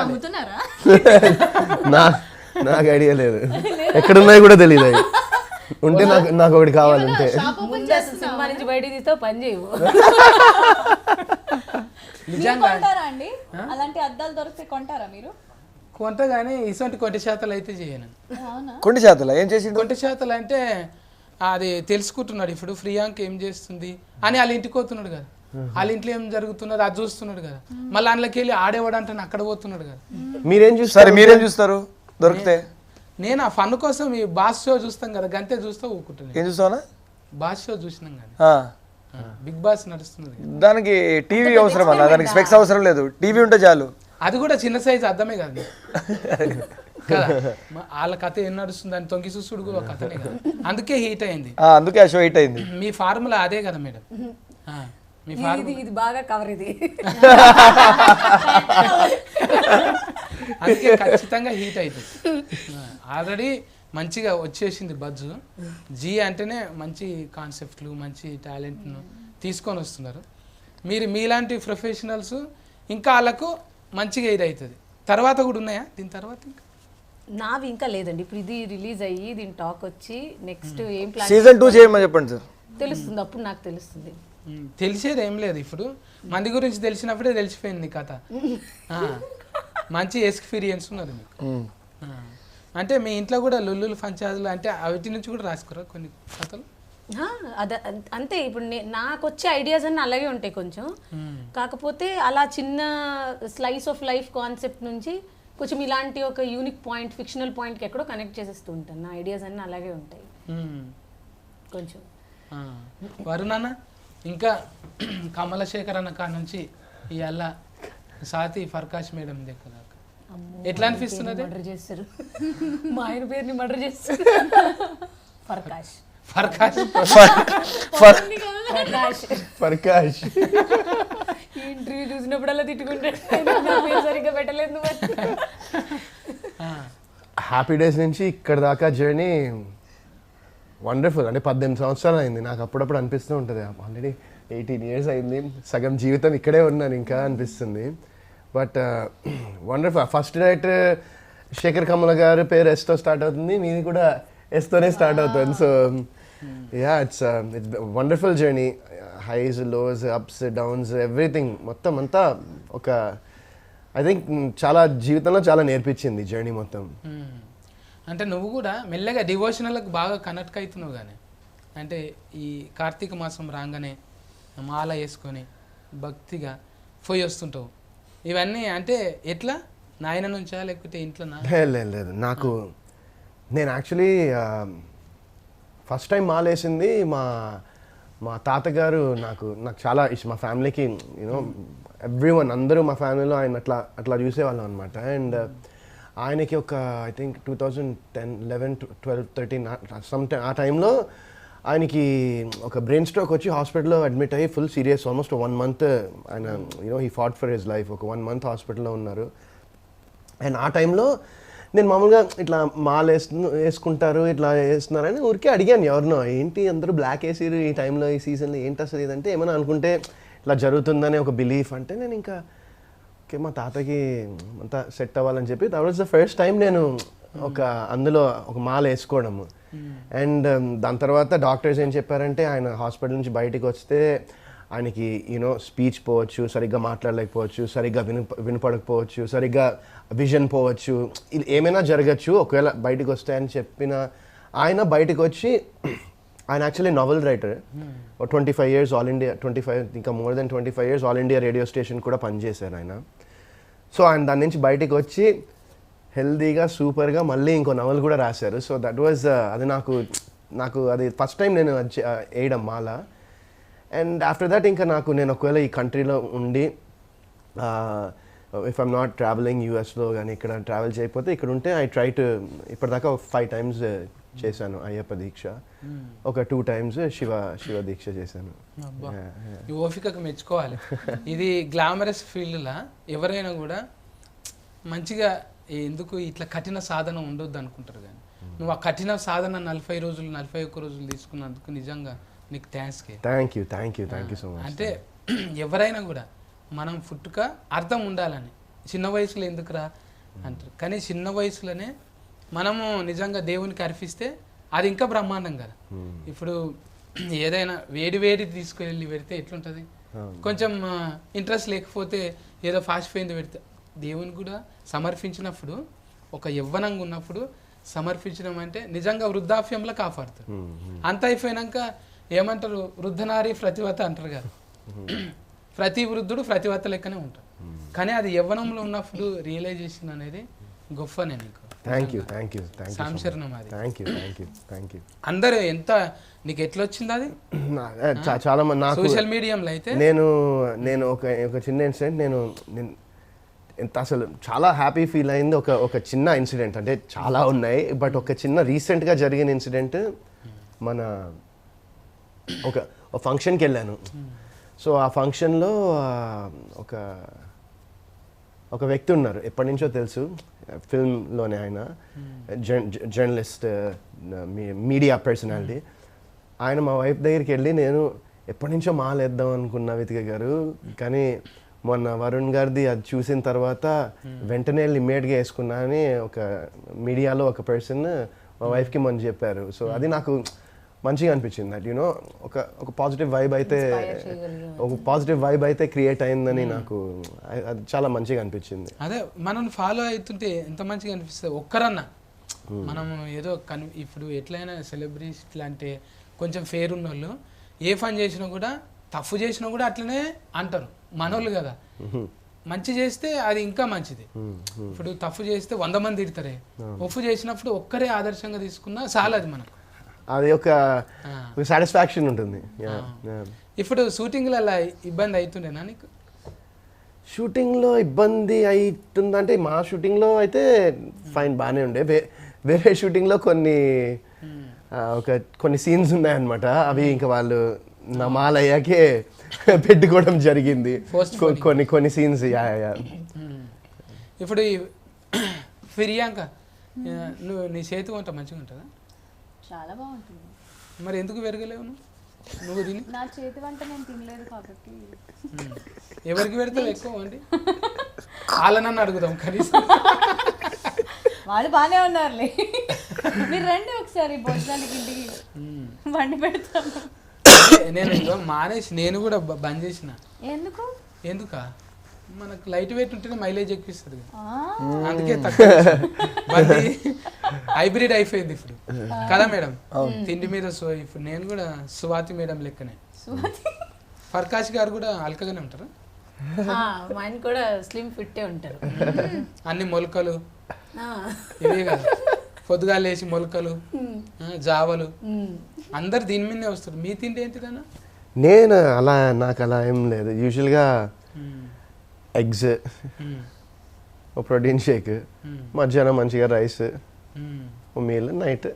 అమ్ముతున్నారా?
నాకు ఐడియా లేదు, ఎక్కడున్నాయి కూడా తెలియదు. అవి ఉంటే నాకు ఒకటి కావాలంటే.
సినిమా నుంచి బయటికి తీస్తే పని చేయవు.
కొంటారా అండి? అలాంటి అద్దాలు దొరికితే కొంటారా మీరు?
కొంట కానీ ఇటువంటి కొట్టి శాతాలు అయితే చేయను.
కొన్ని శాతాలు ఏం చేసి
కొట్టి శాతాలు అంటే అది తెలుసుకుంటున్నాడు. ఇప్పుడు ప్రియాంక ఏం చేస్తుంది అని వాళ్ళ ఇంటికి పోతున్నాడు కదా, వాళ్ళ ఇంట్లో ఏం జరుగుతున్నది అది చూస్తున్నాడు కదా, మళ్ళీ అందులోకి వెళ్ళి ఆడేవాడు అంటే అక్కడ పోతున్నాడు కదా.
మీరేం చూస్తారు
దొరికితే?
నేను ఆ ఫన్ కోసం ఈ బాస్ షో చూస్తాం కదా, గంతే చూస్తా ఊరుకుంటున్నాను.
ఏం చూస్తావా?
బాస్ షో చూసినాం కదా, బిగ్ బాస్ నడుస్తున్నది.
దానికి టీవీ అవసరం అన్న, దానికి స్పెక్స్ అవసరం లేదు, టీవీ ఉంటే చాలు.
అది కూడా చిన్న సైజు అర్థమే కదా కదా, వాళ్ళ కథ ఏం నడుస్తుంది అని తొంగి చూసుడు కూడా కథనే కదా, అందుకే హీట్ అయింది.
అందుకే ఆ షో హిట్ అయింది.
మీ ఫార్ములా అదే కదా మేడం, మీ ఫార్ములా
ఇది బాగా కవర్ ఇది.
అందుకే ఖచ్చితంగా హీట్ అవుతుంది. ఆల్రెడీ మంచిగా వచ్చేసింది బజ్జు. జీ అంటేనే మంచి కాన్సెప్ట్లు, మంచి టాలెంట్ను తీసుకొని వస్తున్నారు. మీరు మీలాంటి ప్రొఫెషనల్స్ ఇంకా వాళ్ళకు మంచిగా ఇది అవుతుంది. తర్వాత కూడా ఉన్నాయా దీని తర్వాత? ఇంకా
నావి ఇంకా లేదండి. ఇప్పుడు ఇది రిలీజ్ అయ్యి దీని టాక్ వచ్చి నెక్స్ట్ ఏం ప్లాన్
సీజన్ 2 చేయమని చెప్పండి సార్.
తెలుస్తుంది, అప్పుడు నాకు తెలుస్తుంది.
తెలిసేది ఏం లేదు, ఇప్పుడు మంది గురించి తెలిసినప్పుడే తెలిసిపోయింది కథ. మంచి ఎక్స్పీరియన్స్ ఉన్నది మీకు. అంటే మీ ఇంట్లో కూడా లొల్లులు పంచాదులు అంటే వాటి నుంచి కూడా రాసుకురా కొన్ని కథలు?
అంతే. ఇప్పుడు నాకు వచ్చే ఐడియాస్ అన్నీ అలాగే ఉంటాయి కొంచెం. కాకపోతే అలా చిన్న స్లైస్ ఆఫ్ లైఫ్ కాన్సెప్ట్ నుంచి కొంచెం ఇలాంటి ఒక యూనిక్ పాయింట్, ఫిక్షనల్ పాయింట్కి ఎక్కడో కనెక్ట్ చేసేస్తూ ఉంటాను. నా ఐడియాస్ అన్నీ అలాగే ఉంటాయి కొంచెం.
వరుణ్ అన్న ఇంకా కమలశేఖర్ అన్న కాడ నుంచి ఇవాళ సాతి ఫర్కాష్ మేడం దగ్గర ఎట్లా అనిపిస్తున్నది?
మర్డర్ చేస్తారు, మా ఆయన పేరుని మర్డర్ చేస్తారు. ఫర్కాష్
ఫర్కాష్
ఫర్కాష్
ఫర్కాష్
ఈ ఇంటర్వ్యూ చూసినప్పుడల్లా తిట్టుకుంటాడు, నా పేరు సరిగ్గా పెట్టలేదు నువ్వు.
హ్యాపీ డేస్ నుంచి ఇక్కడ దాకా జర్నీ వండర్ఫుల్. అంటే 18 సంవత్సరాలు అయింది. నాకు అప్పుడప్పుడు అనిపిస్తూ ఉంటుంది ఆల్రెడీ 18 years అయింది, సగం జీవితం ఇక్కడే ఉన్నాను ఇంకా అనిపిస్తుంది. But wonderful. First night Sekhar Kammula గారి పేరు ఎస్తో స్టార్ట్ అవుతుంది, మీది కూడా ఎస్తోనే స్టార్ట్ అవుతుంది. So yeah, it's wonderful journey. Highs, lows, ups, downs, everything మొత్తం అంతా ఒక ఐ థింక్ చాలా జీవితంలో చాలా నేర్పించింది జర్నీ మొత్తం.
అంటే నువ్వు కూడా మెల్లగా డివోషనల్కి బాగా కనెక్ట్ అవుతున్నావు. కానీ అంటే ఈ కార్తీక మాసం రాగానే మాల వేసుకొని భక్తిగా పోయి వస్తుంటావు. ఇవన్నీ అంటే ఎట్లా నాయన నుంచా లేకపోతే ఇంట్లో?
లేదు, నేను యాక్చువల్లీ ఫస్ట్ టైం మాల వేసింది మా తాతగారు. నాకు చాలా ఇష్టం. మా ఫ్యామిలీకి యూనో ఎవ్రీవన్, అందరూ మా ఫ్యామిలీలో ఆయన అట్లా చూసేవాళ్ళం అనమాట. అండ్ ఆయనకి ఒక ఐ థింక్ 2010, 11, 12, 13 ఆ టైంలో ఆయనకి ఒక బ్రెయిన్ స్ట్రోక్ వచ్చి హాస్పిటల్లో అడ్మిట్ అయ్యి ఫుల్ సీరియస్, ఆల్మోస్ట్ 1 month ఆయన he fought for his life. ఒక 1 month హాస్పిటల్లో ఉన్నారు. అండ్ ఆ టైంలో నేను మామూలుగా ఇట్లా మాల వేసుకుంటారు, ఇట్లా వేస్తున్నారని ఊరికే అడిగాను ఎవరినో, ఏంటి అందరూ బ్లాక్ వేసిరు ఈ టైంలో, ఈ సీజన్లో ఏంటి అసలు ఇదంటే, ఏమైనా అనుకుంటే ఇట్లా జరుగుతుందని ఒక బిలీఫ్. అంటే నేను ఇంకా ఓకే మా తాతకి అంతా సెట్ అవ్వాలని చెప్పి that was the first time నేను అందులో ఒక మాల వేసుకోవడము. అండ్ దాని తర్వాత డాక్టర్స్ ఏం చెప్పారంటే, ఆయన హాస్పిటల్ నుంచి బయటికి వస్తే ఆయనకి స్పీచ్ పోవచ్చు, సరిగ్గా మాట్లాడలేకపోవచ్చు, సరిగ్గా వినపడకపోవచ్చు, సరిగ్గా విజన్ పోవచ్చు, ఇది ఏమైనా జరగచ్చు ఒకవేళ బయటికి వస్తే అని చెప్పిన ఆయన బయటకు వచ్చి, ఆయన actually novel writer, 25 years all India, 25 ఇంకా more than 25 years all India radio station కూడా పనిచేశారు ఆయన. సో ఆయన దాని నుంచి బయటికి వచ్చి హెల్దీగా సూపర్గా మళ్ళీ ఇంకో నవల్ కూడా రాశారు. సో దట్ వాజ్ అది నాకు అది ఫస్ట్ టైం నేను వేయడం మాల. అండ్ ఆఫ్టర్ దట్ ఇంకా నేను ఒకవేళ ఈ కంట్రీలో ఉండి ఇఫ్ ఐమ్ నాట్ ట్రావెలింగ్ యూఎస్లో కానీ ఇక్కడ ట్రావెల్ చేయకపోతే ఇక్కడ ఉంటే ఐ ట్రై టు ఇప్పటిదాకా 5 times చేశాను అయ్యప్ప దీక్ష, ఒక 2 times శివ దీక్ష చేశాను.
ఈ ఓపికకు మెచ్చుకోవాలి. ఇది గ్లామరస్ ఫీల్డ్లా ఎవరైనా కూడా మంచిగా ఎందుకు ఇట్లా కఠిన సాధన ఉండొద్దు అనుకుంటారు. కానీ నువ్వు ఆ కఠిన సాధన 40 రోజులు 41 రోజులు తీసుకున్నందుకు నిజంగా నీకు థ్యాంక్ యూ సో మచ్. అంటే ఎవరైనా కూడా మనం పుట్టుక అర్థం ఉండాలని, చిన్న వయసులో ఎందుకురా అంటారు, కానీ చిన్న వయసులోనే మనము నిజంగా దేవునికి అర్పిస్తే అది ఇంకా బ్రహ్మాండం కదా. ఇప్పుడు ఏదైనా వేడి తీసుకువెళ్ళి పెడితే ఎట్లుంటుంది, కొంచెం ఇంట్రెస్ట్ లేకపోతే ఏదో ఫాస్ట్ పోయింది పెడితే, దేవుని కూడా సమర్పించినప్పుడు ఒక యవ్వనంగా ఉన్నప్పుడు సమర్పించడం అంటే నిజంగా వృద్ధాప్యంలో కాపాడుతారు. అంత అయిపోయినాక ఏమంటారు, వృద్ధనారి ప్రతివత అంటారు కదా, ప్రతి వృద్ధుడు ప్రతివత లెక్కనే ఉంటాడు. కానీ అది యవ్వనంలో ఉన్నప్పుడు రియలైజేషన్ అనేది గొప్పనే నీకు.
థ్యాంక్ యూ
సంశరణం అది.
Thank you.
అందరూ ఎంత నీకు ఎట్లా వచ్చింది అది?
చాలా మంది నాకు
సోషల్ మీడియాలో అయితే
నేను ఒక చిన్న ఇన్సిడెంట్, నేను ఎంత అసలు చాలా హ్యాపీ ఫీల్ అయింది. ఒక చిన్న ఇన్సిడెంట్, అంటే చాలా ఉన్నాయి బట్ ఒక చిన్న రీసెంట్గా జరిగిన ఇన్సిడెంట్, మన ఒక ఫంక్షన్కి వెళ్ళాను. సో ఆ ఫంక్షన్లో ఒక వ్యక్తి ఉన్నారు, ఎప్పటి నుంచో తెలుసు, ఫిల్మ్లోనే ఆయన జర్నలిస్ట్, మీడియా పర్సనాలిటీ. ఆయన మా వైఫ్ దగ్గరికి వెళ్ళి, నేను ఎప్పటి నుంచో మాలేద్దాం అనుకున్నా వితిక గారు, కానీ మొన్న వరుణ్ గారిది అది చూసిన తర్వాత వెంటనే వెళ్ళి ఇమ్మీడియట్గా వేసుకున్నా అని ఒక మీడియాలో ఒక పర్సన్ మా వైఫ్కి మొన్న చెప్పారు. సో అది నాకు మంచిగా అనిపించింది. దట్ ఒక పాజిటివ్ వైబ్ అయితే క్రియేట్ అయిందని నాకు అది చాలా మంచిగా అనిపించింది.
అదే మనం ఫాలో అవుతుంటే ఎంత మంచిగా అనిపిస్తుంది. ఒక్కరన్నా మనం ఏదో ఇప్పుడు ఎట్లయినా సెలబ్రిటీ అంటే కొంచెం ఫేర్ ఉన్న వాళ్ళు ఏ పని చేసినా కూడా తప్పు చేసినా కూడా అట్లనే అంటారు మనోళ్ళు కదా. మంచి చేస్తే అది ఇంకా మంచిది. ఇప్పుడు తప్పు చేస్తే 100 మంది తిడతారే, ఒప్పు చేసినప్పుడు ఒక్కరే ఆదర్శంగా తీసుకున్నా చాలా అది మనకు
అది ఒక సాటిస్ఫాక్షన్ ఉంటుంది.
ఇప్పుడు షూటింగ్లో అలా ఇబ్బంది అవుతుండేనా నీకు?
షూటింగ్లో ఇబ్బంది అవుతుందంటే మా షూటింగ్లో అయితే ఫైన్ బాగానే ఉండే. వేరే షూటింగ్లో కొన్ని సీన్స్ ఉన్నాయన్నమాట. అవి ఇంకా వాళ్ళు నా మాలయ్యాకే పెట్టుకోవడం జరిగింది కొన్ని సీన్స్.
ఇప్పుడు ఫిర్యాంక నువ్వు నీ చేతి వంట మంచిగా ఉంటుందా?
చాలా బాగుంటుంది.
మరి ఎందుకు పెరగలేవు నువ్వు తిని?
నా చేతి వంట నేను తినలేదు కాబట్టి.
ఎవరికి పెడతావు ఎక్కువ అండి? వాళ్ళనన్ను అడుగుదాం కనీసం.
వాళ్ళు బాగానే ఉన్నారులే. మీరు రండి ఒకసారి భోజనానికి ఇంటికి వండి పెడతాను.
నేను మానేసి నేను కూడా బంద్ చేసిన. ఎందుక మనకు లైట్ వెయిట్ ఉంటేనే మైలేజ్ ఎక్కువ, అందుకే తక్కువ హైబ్రిడ్ అయిపోయింది ఇప్పుడు కదా మేడం. తిండి మీద ఇప్పుడు నేను కూడా స్వాతి మేడం లెక్కనే. ఫర్కాష్ గారు కూడా అల్కగానే ఉంటారు,
ఆయన కూడా స్లిమ్ ఫిట్టే ఉంటారు.
అన్ని మొలకలు ఇవే కదా, పొద్దుగా లేచి మొలకలు జావలు అందరు దీని మీదనే వస్తారు. మీ తిండి ఏంటిదన్నా?
నేను నాకు అలా ఏం లేదు. యూజువల్గా ఎగ్స్, ప్రోటీన్ షేక్, మధ్యాహ్నం మంచిగా రైస్, మీల్, నైట్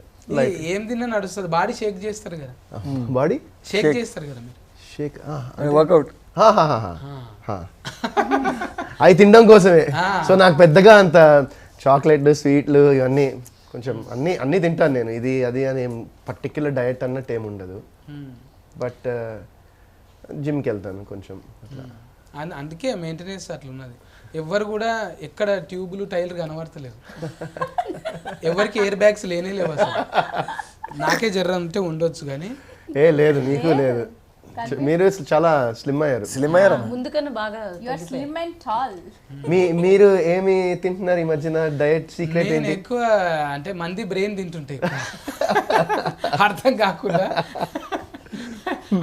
ఏం తిన్నా నడుస్తుంది. బాడీ షేక్ చేస్తారు కదా,
బాడీ
షేక్ చేస్తారు కదా మీరు.
షేక్
వర్కౌట్
అవి తినడం కోసమే. సో నాకు పెద్దగా అంత చాక్లెట్లు, స్వీట్లు ఇవన్నీ కొంచెం అన్నీ తింటాను నేను. ఇది అది అని ఏం పర్టిక్యులర్ డయట్ అన్నట్టు ఏమి ఉండదు. బట్ జిమ్కి వెళ్తాను కొంచెం అట్లా.
అందుకే మెయింటెనెన్స్ అట్లా ఉన్నది. ఎవరు కూడా ఎక్కడ ట్యూబులు టైర్లు కనబడతలేవు, ఎవరికి ఎయిర్ బ్యాగ్స్ లేనే లేవు అసలు. నాకే జర్ర అంటే ఉండొచ్చు కానీ
లేదు, నీకు లేదు. మీరు చాలా స్లిమ్ అయ్యారు.
ముందుకన్నా బాగా
స్లిమ్ అండ్ టాల్.
మీరు ఏమి తింటున్నారు ఈ మధ్యన? డయట్ సీక్రెట్ ఏంటి?
ఎక్కువ అంటే మంది బ్రెయిన్ తింటుంటే అర్థం కాకుండా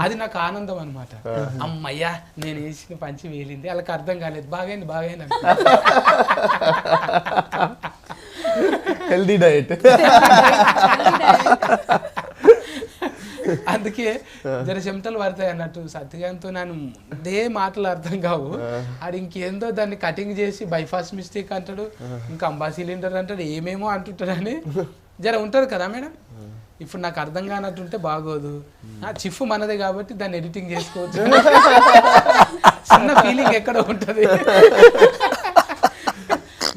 అది నాకు ఆనందం అనమాట. అమ్మయ్యా నేను వేసిన పంచి వేలింది, వాళ్ళకి అర్థం కాలేదు, బాగైంది
హెల్దీ డయట్.
అందుకే జర చెమటలు పడతాయి అన్నట్టు. సత్యగాంతో నేను అదే మాటలు అర్థం కావు. అది ఇంకేందో దాన్ని కటింగ్ చేసి బైపాస్ మిస్టేక్ అంటాడు, ఇంకా అంబా సిలిండర్ అంటాడు, ఏమేమో అంటుంటాడు అని జర ఉంటుంది కదా మేడం. ఇప్పుడు నాకు అర్థం కానట్టుంటే బాగోదు. చిఫ్ మనదే కాబట్టి దాన్ని ఎడిటింగ్ చేసుకోవచ్చు. చిన్న ఫీలింగ్ ఎక్కడ ఉంటుంది.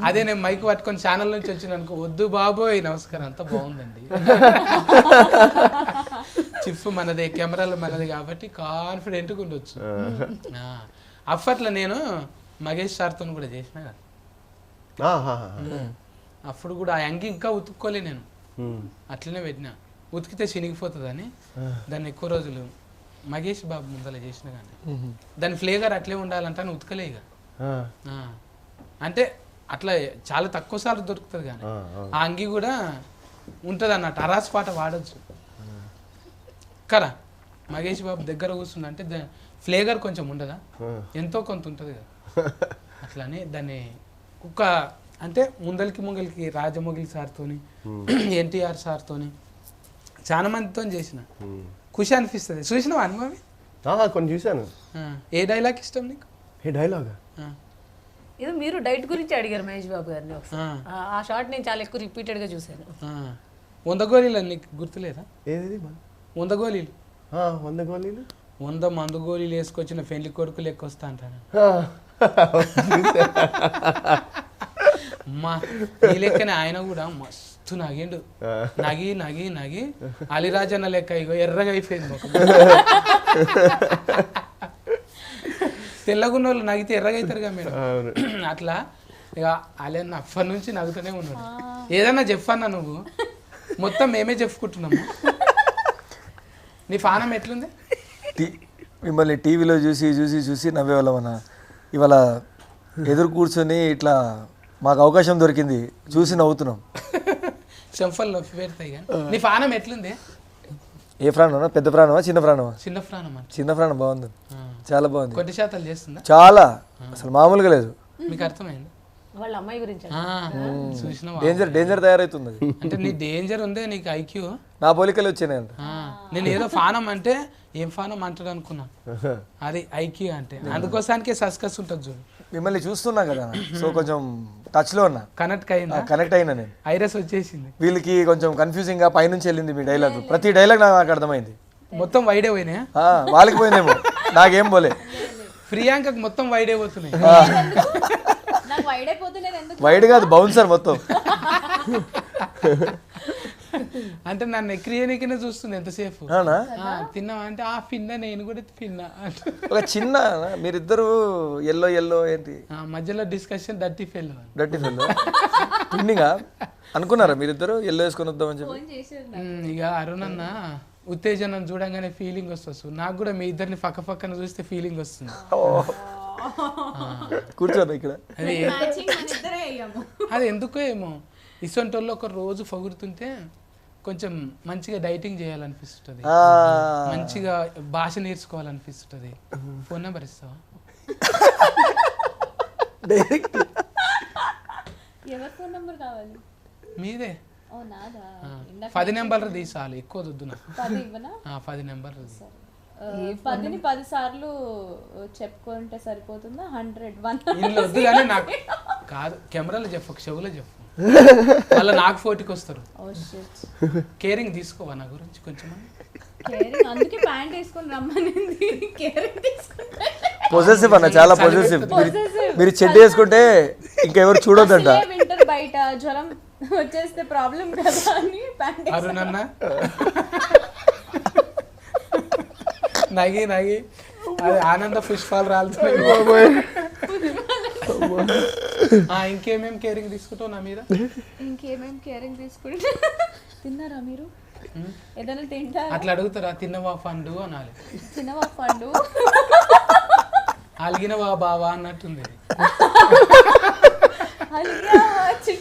అదే నేను మైక్ పట్టుకొని ఛానల్ నుంచి వచ్చిన అనుకో, వద్దు బాబోయ్ నమస్కారం అంతా బాగుందండి, చిఫ్ మనదే, కెమెరాలు మనది కాబట్టి కాన్ఫిడెంట్గా ఉండొచ్చు. అప్పట్లో నేను మహేష్ సార్తో కూడా చేసిన కదా, అప్పుడు కూడా ఆ అంగి ఇంకా ఉతుక్కోలే నేను, అట్లనే పెట్టినా. ఉతికితే చినిగిపోతుందని దాన్ని ఎక్కువ రోజులు మహేష్ బాబు ముందర చేసిన కానీ దాని ఫ్లేవర్ అట్లే ఉండాలంటే అని ఉతకలే ఇక. అంటే అట్లా చాలా తక్కువ సార్లు దొరుకుతుంది కానీ ఆ అంగి కూడా ఉంటుంది అన్నట్టు. అరాస్ పాట వాడచ్చు కదా. మహేష్ బాబు దగ్గర కూర్చుందంటే ఫ్లేవర్ కొంచెం ఉండదా, ఎంతో కొంత ఉంటుంది కదా. అట్లానే దాన్ని కుక్క అంటే ముంగలికి రాజమౌళి సార్తోని, ఎన్టీఆర్ సార్తోని చాలా మందితో చేసిన. ఖుషి అనిపిస్తుంది. చూసినావా అనుభవి?
కొన్ని చూశాను.
ఏ డైలాగ్ ఇష్టం నీకు?
ఏ డైలాగ్?
ఏదో మీరు డైట్ గురించి అడిగారు మహేష్ బాబు గారిని ఒకసారి. ఆ షార్ట్ నేను చాలా ఎక్కువ రిపీటెడ్ గా చూశాను.
100 గోళీలు నీకు గుర్తులేదా?
ఏది
100 గోళీలు?
100 గోళీలు
100 మందు గోళీలు వేసుకొచ్చిన పెళ్లి కొడుకు లెక్క వస్తా అంటాను. అమ్మా ఈ లెక్కనే ఆయన కూడా మస్తు నగిండు. నగి అలిరాజన్న లెక్క ఇగో ఎర్రగా అయిపోయింది ముఖం. తెల్లగున్న వాళ్ళు నగితే ఎర్రగా అవుతారుగా మేడం. అట్లా ఇక అలన్న అప్పటి నుంచి నవ్వుతూనే ఉన్నాడు. ఏదన్నా చెప్పన్నా నువ్వు, మొత్తం మేమే చెప్పుకుంటున్నాము. నీ పానం ఎట్లుంది?
మిమ్మల్ని టీవీలో చూసి నవ్వేవాళ్ళం అన్న. ఇవాళ ఎదురు కూర్చొని ఇట్లా మాకు అవకాశం దొరికింది, చూసి నవ్వుతున్నాం.
చెంఫల్ నొప్పి పెడతాయి కానీ నీ పానం ఎట్లుంది?
ఏ ప్రాణమా, పెద్ద ప్రాణమా, చిన్న ప్రాణమా?
చిన్న ప్రాణం అంటే
చిన్న ప్రాణం బాగుంది, చాలా బాగుంది,
కొద్ది శాతాలు చేస్తుందా?
చాలా అసలు మామూలుగా లేదు.
మీకు అర్థమైంది?
వాళ్ళ అమ్మాయి గురించి
చూసినావా?
డేంజర్ తయారవుతుంది అది.
అంటే నీ డేంజర్ ఉందే, నీకు ఐక్యూ.
నా పోలికలు వచ్చినాయి అంట.
నేను ఏదో ఫానం అంటే ఏం ఫానం అంటాడు అనుకున్నా, అది ఐక్యూ అంటే. అందుకోసానికే సస్కస్ ఉంటుంది చూడు.
మిమ్మల్ని చూస్తున్నాం కదా, సో కొంచెం టచ్ లో ఉన్నా,
కనెక్ట్ అయిందా?
కనెక్ట్ అయినా నేను.
ఐరస్ వచ్చేసింది.
వీళ్ళకి కొంచెం కన్ఫ్యూజింగ్ గా పైనుంచి వెళ్ళింది మీ డైలాగ్, ప్రతి డైలాగ్ నాకు అర్థమైంది.
మొత్తం వైడే పోయినాయా?
వాళ్ళకి పోయిందేమో, నాకేం పోలే.
ప్రియాంకకు మొత్తం వైడే పోతున్నాయి.
నాకు వైడ్ అయిపోతే నేను ఎందుకు
వైడ్ కాదు, బౌన్సర్ మొత్తం.
అంటే నన్ను ఎక్రియనికనే చూస్తుంది ఎంతసేపు.
అవునా?
తిన్నావా అంటే ఆ పిన్నా, నేను కూడా పిన్నా.
ఒక చిన్న మీరిద్దరు ఎల్లో ఎల్లో ఏంటి
మధ్యలో డిస్కషన్ డర్టీ ఫెల్.
డర్టీ ఫెల్ పిండింగా అనుకున్నారా మీరిద్దరు ఎల్లో వేసుకొని వద్దామని చెప్పి?
ఫోన్ చేసేది
ఇక అరుణ్ అన్న ఉత్తేజనం చూడంగానే ఫీలింగ్ వస్తుంది. నాకు కూడా మీ ఇద్దరిని పక్కన చూస్తే ఫీలింగ్ వస్తుంది.
కూర్చోను ఇక్కడ.
అది
మ్యాచింగ్ మన ఇద్దరే అయ్యాము.
అది ఎందుకో ఏమో, ఇసొంటి వాళ్ళు ఒక రోజు పొగుడుతుంటే కొంచెం మంచిగా డైటింగ్ చేయాలనిపిస్తుంది, మంచిగా భాష నేర్చుకోవాలనిపిస్తుంది. ఫోన్ నెంబర్ ఇస్తావా?
డైరెక్ట్
ఎవరి ఫోన్ నెంబర్ కావాలి?
మీదే.
ఓ నాదా?
10 నెంబర్లు తీసాలి, ఎక్కువ వద్దు నాకు.
10 ఇవ్వనా?
10 నెంబర్లు.
10ని 10 సార్లు చెప్పుకుంటే సరిపోతుందా? 100
ఇంట్లో వద్దు కానీ నాకు కాదు, కెమెరాలో చెప్పు, చెవులో చెప్పు, మళ్ళీ నాకు ఫోటోకి వస్తారు. కేరింగ్ తీసుకోవా నా గురించి కొంచెం?
కేరింగ్, అందుకే ప్యాంట్ వేసుకొని రమ్మనింది. కేరింగ్ తీసుకుంటే
పొజెసివ్ అన్న, చాలా పొజెసివ్. మీరు చెడ్డ వేసుకుంటే ఇంకెవరు చూడొద్దంట.
వింటర్ బయట జ్వరం వచ్చేస్తే ప్రాబ్లం కదా అని ప్యాంట్
అరుణ్ అన్న నగి అది ఆనంద పుష్పాలు రాలుతున్నాయి. ఇంకేమేం కేరింగ్ తీసుకుంటావు నా మీద?
ఇంకేమేం కేరింగ్ తీసుకుంటే తిన్నారా మీరు? ఏదైనా తింటారా?
అట్లా అడుగుతారా? తిన్నవా పండు అనాలి.
తినవా పండు?
అలిగినవా బావా అన్నట్టుంది.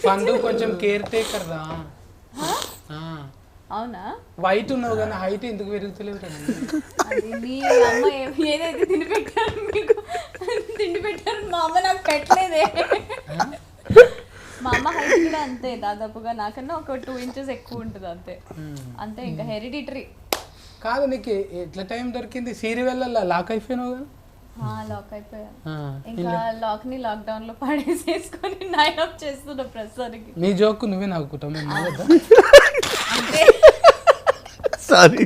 పండు కొంచెం కేర్ టేకర్ రా.
అవునా?
వైట్ ఉన్నావు కానీ హైట్ ఎందుకు పెరుగుతలేదు?
అది మీ అమ్మ ఏదైతే తిండి పెట్టారు మీకు, తిండి పెట్టారు మా అమ్మ నాకు పెట్టలేదే. మా అమ్మ హైట్ కూడా అంతే, దాదాపుగా నాకన్నా ఒక 2 inches ఎక్కువ ఉంటుంది అంతే. అంతే, ఇంకా హెరిడిటరీ.
కాదు, నీకు ఎట్లా టైం దొరికింది? సీరియల్ లాక్ అయిపోయినావు కదా?
లాక్ అయిపోయాను. ఇంకా లాక్ ని లాక్డౌన్ లో పాడేసేసుకొని 9 ఆఫ్ చేస్తున్నా ప్రస్తుతానికి.
నీ జోక్ నువ్వే నవ్వుకుంటావు, మేము నవ్వద్దా?
సారీ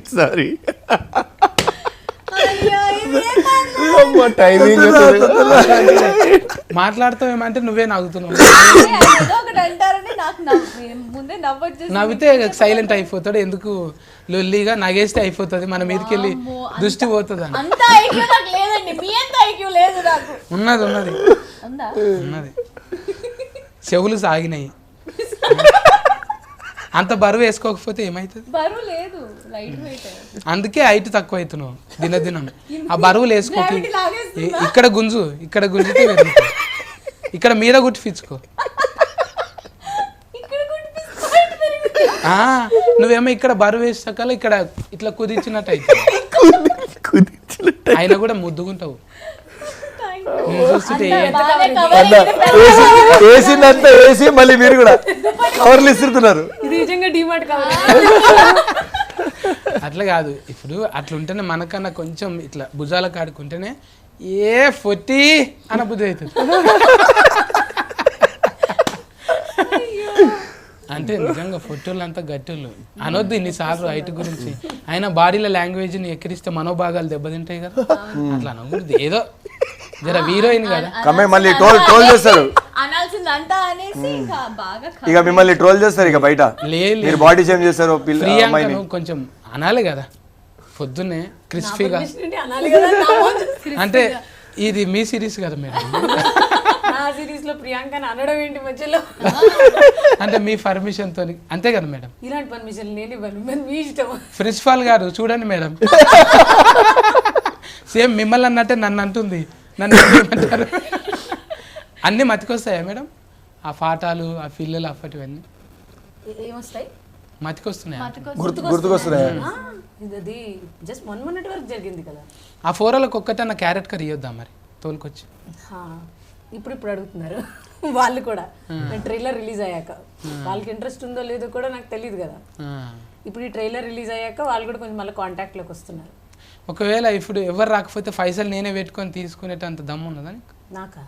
మాట్లాడుతావు ఏమంటే నువ్వే నవ్వుతున్నావు.
ఒకటి అంటారని నాకు ముందే నవ్వొచ్చేసి
నవ్వితే సైలెంట్ అయిపోతాడు. ఎందుకు లొల్లిగా నగేస్తే అయిపోతుంది, మన మీదకి వెళ్ళి దృష్టి పోతుంది అని.
అంత ఐక్యూ నాకు లేదండి, మీ అంత ఐక్యూ లేదు నాకు.
ఉన్నది
ఉందా?
ఉన్నది. చెవులు సాగినాయి. అంత బరువు వేసుకోకపోతే ఏమైతుంది?
బరువు లేదు, లైట్ వెయిట్.
అందుకే హైట్ తక్కువ అవుతున్నావు దినదినం. ఆ బరువులు వేసుకోకి ఇక్కడ గుంజితే పెరుగుతుంది. ఇక్కడ మీద గుట్టిపించుకో. నువ్వేమో ఇక్కడ బరువు వేసాక ఇక్కడ ఇట్లా కుదించినట్టు అవుతుంది. అయినా కూడా ముద్దుకుంటావు.
వేసిందంతా వేసి మళ్ళీ మీరు కూడా కవర్లు ఇస్తున్నారు.
అట్లా కాదు, ఇప్పుడు అట్లుంటేనే మనకన్నా కొంచెం ఇట్లా భుజాల కాడుకుంటేనే ఏ ఫొట్టి అన్న బుద్ధి అవుతుంది. అంటే నిజంగా ఫోటోలు అంతా గట్టులు అనొద్దు ఇన్నిసార్లు హైట్ గురించి. అయినా బాడీలో లాంగ్వేజ్ని ఎక్కిరిస్తే మనోభాగాలు దెబ్బతింటాయి కదా, అట్లా అనకూడదు. ఏదో జర హీరోయిన్ కదా,
మళ్ళీ ట్రోల్ చేస్తారు. ఇక మిమ్మల్ని ట్రోల్ చేస్తారు ఇక బయట. లేదు, బాడీ షేమ్ చేస్తారు.
ప్రియాంకను కొంచెం అనాలి కదా పొద్దున్నే క్రిస్పీగా. అంటే ఇది మీ సిరీస్ కదా మేడం,
సిరీస్ లో ప్రియాంకని అనడం ఏంటి మధ్యలో?
అంటే మీ పర్మిషన్ తోని అంతే కదా మేడం?
ఇలాంటి పర్మిషన్ నేను ఇవ్వను, మీ ఇష్టం.
ప్రిన్సిపాల్ గారు చూడండి మేడం, సేమ్ మిమ్మల్ని అన్నట్టే నన్ను అంటుంది. నన్ను ఏమంటారు? అన్నీ మతికొస్తాయా మేడం? ఆ పాఠాలు, ఆ పిల్లలు అప్పటివన్నీ
ఏమొస్తాయి?
మతికొస్తున్నాయి
గుర్తుకొస్తున్నాయి.
ఇది జస్ట్ మొన్నటి వరకు జరిగింది కదా.
ఆ ఫోరలకు ఒక్కటన్నా క్యారెట్ కర్రీ ఇవ్వద్దా మరి తోలుకొచ్చి?
హా, ఇప్పుడు అడుగుతున్నారు వాళ్ళు కూడా. ట్రైలర్ రిలీజ్ అయ్యాక వాళ్ళకి ఇంట్రెస్ట్ ఉందో లేదో కూడా నాకు తెలియదు కదా. ఇప్పుడు ఈ ట్రైలర్ రిలీజ్ అయ్యాక వాళ్ళు కూడా కొంచెం మళ్ళీ కాంటాక్ట్లోకి వస్తున్నారు.
ఒకవేళ ఇప్పుడు ఎవరు రాకపోతే పైసలు నేనే పెట్టుకొని తీసుకునేటంత దమ్ము ఉన్నదని
నాకా?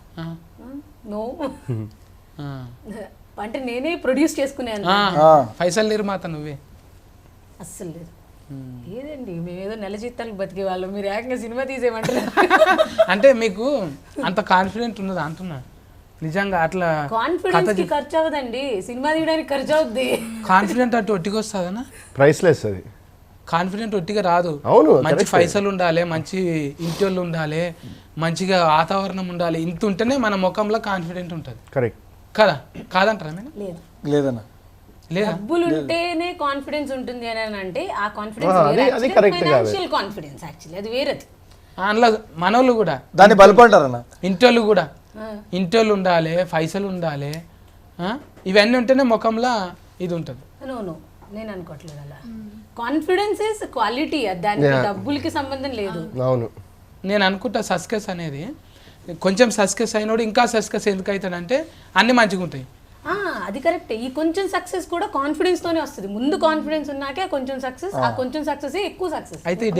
నో, అంటే నేనే ప్రొడ్యూస్ చేసుకునేంత
పైసలు నిర్మాత నువ్వే.
అస్సలు లేదు. ఏదండి మేమేదో నెల జీతాలకు బతికే వాళ్ళు, మీరు ఏకంగా సినిమా తీసేయమంటారు.
అంటే మీకు అంత కాన్ఫిడెంట్ ఉన్నదా అంటున్నా? నిజంగా అట్లా
కాన్ఫిడెన్స్ కి ఖర్చు అవ్వదండి, సినిమా తీయడానికి ఖర్చు అవుద్ది.
కాన్ఫిడెంట్ అటు ఒట్టిగా వస్తుందనా?
ప్రైస్లెస్ అది.
కాన్ఫిడెంట్ ఒట్టిగా రాదు.
అవును,
మంచి పైసలు ఉండాలి, మంచి ఇంటి వాళ్ళు ఉండాలి, మంచిగా వాతావరణం ఉండాలి. ఇంత ఉంటేనే మన ముఖంలో కాన్ఫిడెంట్ ఉంటుంది
కరెక్ట్
కదా? కాదంటారా మీరు?
లేదు,
లేదన్నా.
లేదా
డబ్బులు ఉంటేనే కాన్ఫిడెన్స్ ఉంటుంది అని అంటే ఆ
అది
కాన్ఫిడెన్స్
correct కాదు.
ఫైనాన్షియల్ కాన్ఫిడెన్స్ యాక్చువల్లీ అది వేరేది.
అందులో మనోళ్ళు కూడా
దాన్ని బలపంటారన్న.
ఇంటోళ్ళు కూడా ఇంటోళ్ళు ఉండాలి, పైసలు ఉండాలి, ఇవన్నీ ఉంటేనే ముఖంలో ఇది ఉంటుంది.
నో నేను అనుకోవట్లేదు అలా. కాన్ఫిడెన్స్ ఇస్ క్వాలిటీ, దానికి డబ్బులకి సంబంధం లేదు.
అవును,
నేను అనుకుంటా సస్కెస్ అనేది కొంచెం సస్కెస్ అయినోడు ఇంకా సస్కెస్ ఎందుకు అవుతాడంటే అన్ని మంచిగా ఉంటాయి.
అది కరెక్టే. ఈ కొంచెం సక్సెస్ కూడా కాన్ఫిడెన్స్ తోనే వస్తుంది. ముందు కాన్ఫిడెన్స్ ఉన్నాకే కొంచెం సక్సెస్, ఆ కొంచెం సక్సెస్ ఎక్కువ సక్సెస్.
అయితే ఈ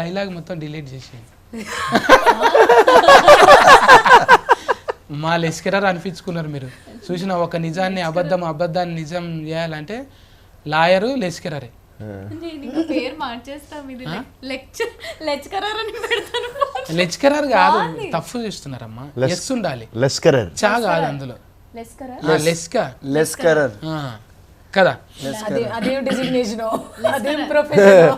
డైలాగ్ మొత్తం డిలీట్ చేసేయండి. మా లెస్కెరర్ అనిపించుకున్నారు మీరు. చూసిన ఒక నిజాన్ని అబద్ధాన్ని నిజం చేయాలంటే లాయరు లెస్కెరరే.
నేను పేరు మార్చేస్తాం, ఇది లెక్చరర్ అని పెడతాను.
లెస్కెరర్ కాదు, తప్పు చేస్తున్నారమ్మా. లెస్ ఉండాలి,
లెస్కరర్
చా కాదు అందులో.
లెస్కరర్
కదా?
అదేం డెసిగ్నేషన్, అదేం ప్రొఫెషన్.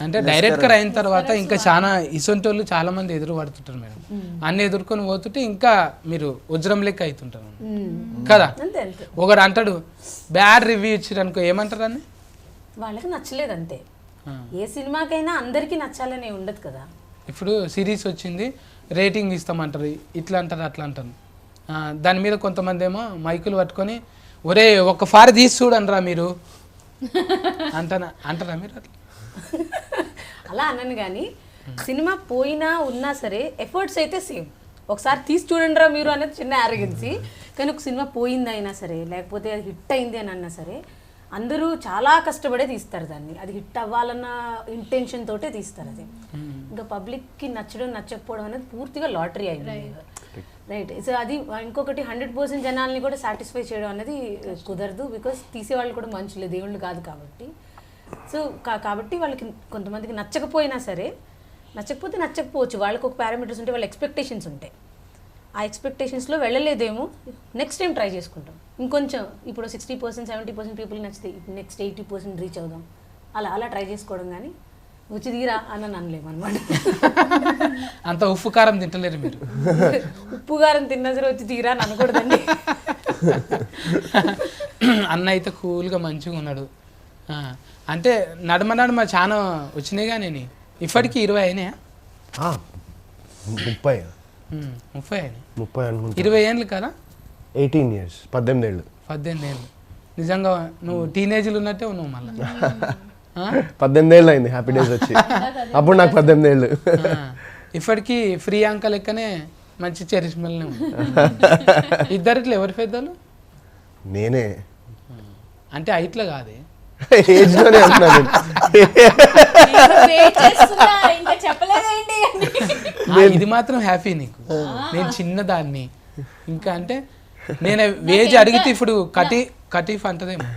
అంటే డైరెక్టర్ అయిన తర్వాత ఇంకా చాలా ఇసొంటోళ్ళు చాలా మంది ఎదురు పడుతుంటారు మేడం. అన్ని ఎదుర్కొని పోతుంటే ఇంకా మీరు వజ్రం లెక్క అవుతుంటారు కదా? ఒకడు అంటాడు బ్యాడ్ రివ్యూ ఇచ్చారు అనుకో, ఏమంటారు అని?
వాళ్ళకి నచ్చలేదు అంతే. ఏ సినిమాకైనా అందరికీ నచ్చాలనే ఉండదు కదా.
ఇప్పుడు సిరీస్ వచ్చింది రేటింగ్ ఇస్తామంటారు, ఇట్లా అంటారు అట్లా అంటారు. దాని మీద కొంతమంది ఏమో మైకులు పట్టుకొని ఒరే ఒక్కసారి తీసి చూడండిరా మీరు అంటారా మీరు? అట్లా
అలా అన్నాను కానీ సినిమా పోయినా ఉన్నా సరే ఎఫర్ట్స్ అయితే సేమ్. ఒకసారి తీసి చూడండి రా మీరు అనేది చిన్న యారగెన్సీ. కానీ ఒక సినిమా పోయింది అయినా సరే, లేకపోతే అది హిట్ అయింది అని అన్నా సరే, అందరూ చాలా కష్టపడే తీస్తారు దాన్ని. అది హిట్ అవ్వాలన్న ఇంటెన్షన్ తోటే తీస్తారు అది. ఇంకా పబ్లిక్కి నచ్చడం నచ్చకపోవడం అనేది పూర్తిగా లాటరీ అయింది. రైట్. సో అది ఇంకొకటి 100% జనాల్ని కూడా సాటిస్ఫై చేయడం అనేది కుదరదు. బికాస్ తీసేవాళ్ళు కూడా మనుషులే, దేవుళ్ళు కాదు కాబట్టి. సో కాబట్టి వాళ్ళకి కొంతమందికి నచ్చకపోయినా సరే, నచ్చకపోతే నచ్చకపోవచ్చు, వాళ్ళకి ఒక పారామీటర్స్ ఉంటాయి, వాళ్ళ ఎక్స్పెక్టేషన్స్ ఉంటాయి. ఆ ఎక్స్పెక్టేషన్స్లో వెళ్ళలేదేమో, నెక్స్ట్ టైం ట్రై చేసుకుంటాం. ఇంకొంచెం ఇప్పుడు 60% 70% పీపుల్ నచ్చితే నెక్స్ట్ 80% రీచ్ అవుదాం, అలా ట్రై చేసుకోవడం. కానీ వచ్చి తీరా అని అనలేము అనమాట.
అంత ఉప్పు కారం తింటలేరు మీరు.
ఉప్పు కారం తిన్నా సరే వచ్చి తీరా అని అనకూడదండి.
అన్న అయితే కూల్గా మంచిగా ఉన్నాడు. అంటే నడమ చాలా వచ్చినాయిగా. నేను ఇప్పటికీ 20 అయినాయా?
30
అయినాయి.
20
ఏళ్ళు కదా?
18 years, 18 ఏళ్ళు.
18 ఏళ్ళు. నిజంగా నువ్వు టీనేజ్లు ఉన్నట్టే ఉన్నావు మళ్ళీ.
18 ఏళ్ళు అయింది హ్యాపీ డేస్ వచ్చి. అప్పుడు నాకు 18 ఏళ్ళు.
ఇప్పటికీ ఫ్రీ అంక లెక్కనే మంచి చరిష్మల్నే ఉంది. ఇద్దరిట్లో ఎవరి పెద్దలు?
నేనే.
అంటే హైట్లో కాదే,
ఏజ్ లోనే అంటున్నాను.
ఇది మాత్రం హ్యాపీ నీకు. నేను చిన్నదాన్ని ఇంకా. అంటే నేను వేజ్ అడిగితే ఇప్పుడు కటీఫ్ అంటదేమో.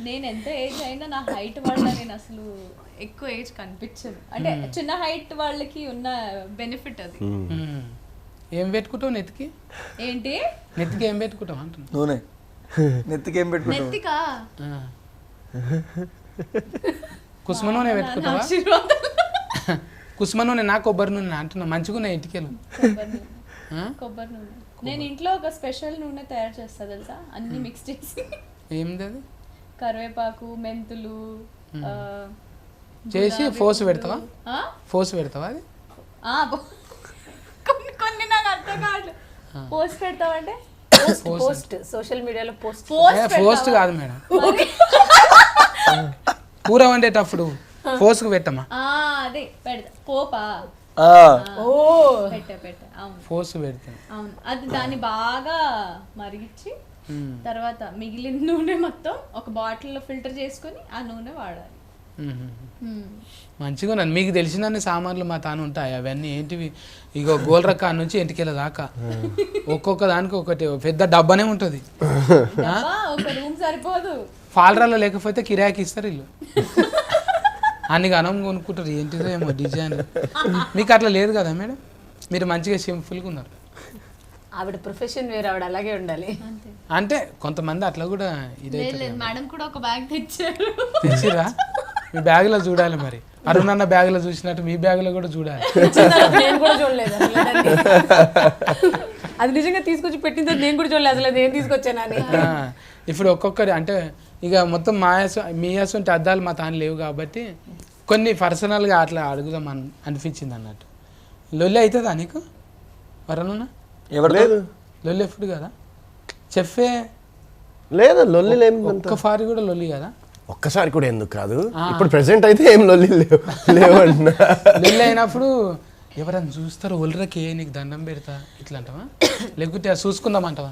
నేను ఎంత ఏజ్ అయినా నా హైట్ వల్ల నేను అసలు ఎక్కువ ఏజ్ కనిపించదు. అంటే చిన్న హైట్ వాళ్ళకి ఉన్న బెనిఫిట్ అది.
ఏం పెట్టుకుంటావు నెత్తికి?
ఏంటి
నెత్తికి ఏం పెట్టుకుంటావు అంటున్నా?
నూనె. నెత్తికి ఏం పెట్టుకుంటావు?
నెత్తికా
కుసుమ నూనె పెట్టుకుంటావా? కుసుమ నూనె నా కొబ్బరి నూనె అంటున్నా. మంచిగా ఇటుకలు
కొబ్బరి నూనె. నేను ఇంట్లో ఒక స్పెషల్ నూనె తయారు చేస్తా తెలుసా, అన్ని మిక్స్ చేసి.
ఏంది అది?
కరివేపాకు, మెంతులు
చేసి ఫోర్స్ పెడతావా? ఫోర్స్ పెడతావా అది?
కొన్ని నాకు అర్థం కాదు. పోస్ట్ పెడతావంటే
పోస్ట్ సోషల్ మీడియాలో పోస్ట్
పోస్ట్ కాదు మేడం, కూర వండేటప్పుడు పోస్ట్కు పెట్టమ్మా,
అదే పెడతా పోపా
ఓ
పెట్ట అవును
పోస్ట్ పెడతాను.
అవును అది దాన్ని బాగా మరిగించి తర్వాత మిగిలిన నూనె మొత్తం ఒక బాటిల్లో ఫిల్టర్ చేసుకొని ఆ నూనె వాడాలి.
మంచిగా ఉన్నాను. మీకు తెలిసిన సామాన్లు మా తాను ఉంటాయి. అవన్నీ ఏంటివి, ఇగో గోల్రక్క నుంచి ఎంటికెళ్ళ దాకా ఒక్కొక్క దానికి ఒకటి పెద్ద డబ్బానే ఉంటుంది.
ఒక రూమ్ సరిపోదు.
ఫాల్రాలో లేకపోతే కిరాయికి ఇస్తారు వీళ్ళు. అన్ని గనం కొనుక్కుంటారు. ఏంటిదో ఏమో డిజైన్. మీకు అట్లా లేదు కదా మేడం, మీరు మంచిగా సింపుల్గా ఉన్నారు.
ఆవిడ ప్రొఫెషన్ వేరే, ఆవిడ అలాగే ఉండాలి.
అంటే కొంతమంది అట్లా కూడా ఇదైతే
మేడం కూడా ఒక బ్యాగ్ తెచ్చారు.
తెచ్చిరా? మీ బ్యాగ్లో చూడాలి మరి. అరుణన్న బ్యాగ్లో చూసినట్టు మీ బ్యాగ్లో కూడా చూడాలి.
నేను కూడా చూడలేదు అది నిజంగా తీసుకొచ్చి పెట్టిన తర్వాత నేను కూడా చూడలేదు అసలు నేను తీసుకొచ్చానని.
ఇప్పుడు ఒక్కొక్కటి అంటే ఇక మొత్తం మీ అసంటి అద్దాలు మా తాను లేవు కాబట్టి కొన్ని పర్సనల్గా అట్లా అడుగుదాం అనిపించింది అన్నట్టు. లొల్లి అవుతుందా నీకు వరనున్నా?
ఎవరు లేదు,
లొల్లి ఎప్పుడు కదా చెప్పే
లేదు, లొల్లి లేము.
ఒక్క ఫారి కూడా లొల్లి కదా?
ఒక్కసారి కూడా ఎందుకు కాదు, ఇప్పుడు ప్రెసెంట్ అయితే ఏం లొల్లి లేవంటున్నా.
లొల్లి అయినప్పుడు ఎవరైనా చూస్తారు, ఒళ్ళరకే నీకు దండం పెడతా ఇట్లా అంటావా, లేకపోతే చూసుకుందామంటావా?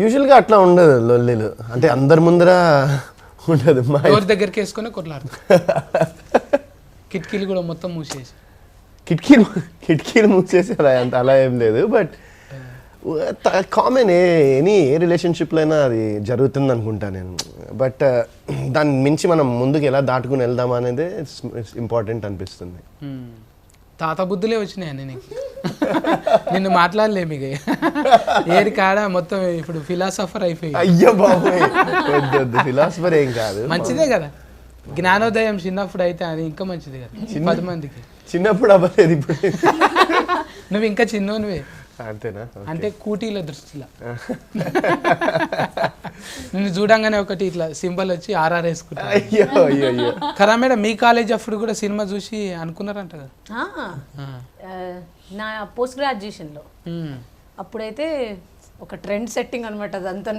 యూజువల్గా అట్లా ఉండదు లొల్లిలు, అంటే అందరి ముందర ఉండదు. మా
ఎవరి దగ్గరికి వేసుకొని కొట్లాడుతా, కిటికీలు కూడా మొత్తం మూసేసి
కిటికీలు మూసేసి అలా ఏం లేదు. బట్ కామన్ ఏ రిలేషన్షిప్లో అయినా అది జరుగుతుంది అనుకుంటా నేను. బట్ దాన్ని మించి మనం ముందుకు ఎలా దాటుకుని వెళ్దాం అనేది ఇంపార్టెంట్ అనిపిస్తుంది.
తాత బుద్ధులే వచ్చినాయి అన్నీ నీకు. నిన్ను మాట్లాడలేము ఇక ఏరి కాడ మొత్తం ఇప్పుడు ఫిలాసఫర్ అయిపోయి.
అయ్యో బాబోయ్, ఫిలాసఫర్ ఏం కాదు,
మంచిదే కదా జ్ఞానోదయం. చిన్నప్పుడు అయితే అది ఇంకా మంచిది కదా 10 మందికి.
చిన్నప్పుడు అవ్వలేదు, ఇప్పుడు
నువ్వు ఇంకా చిన్నోనివే.
అంతేనా?
అంటే కూటీల దృష్టిలో నిన్ను చూడంగానే ఒకటి ఇట్లా సింబల్ వచ్చి ఆర్ఆర్ వేసుకుంటా.
అయ్యో అయ్యో అయ్యో.
కదా మేడం, మీ కాలేజ్ అప్పుడు కూడా సినిమా చూసి అనుకున్నారంట కదా?
నా పోస్ట్ గ్రాడ్యుయేషన్లో అప్పుడైతే ఒక ట్రెండ్ సెట్టింగ్ అనమాట అదంతా.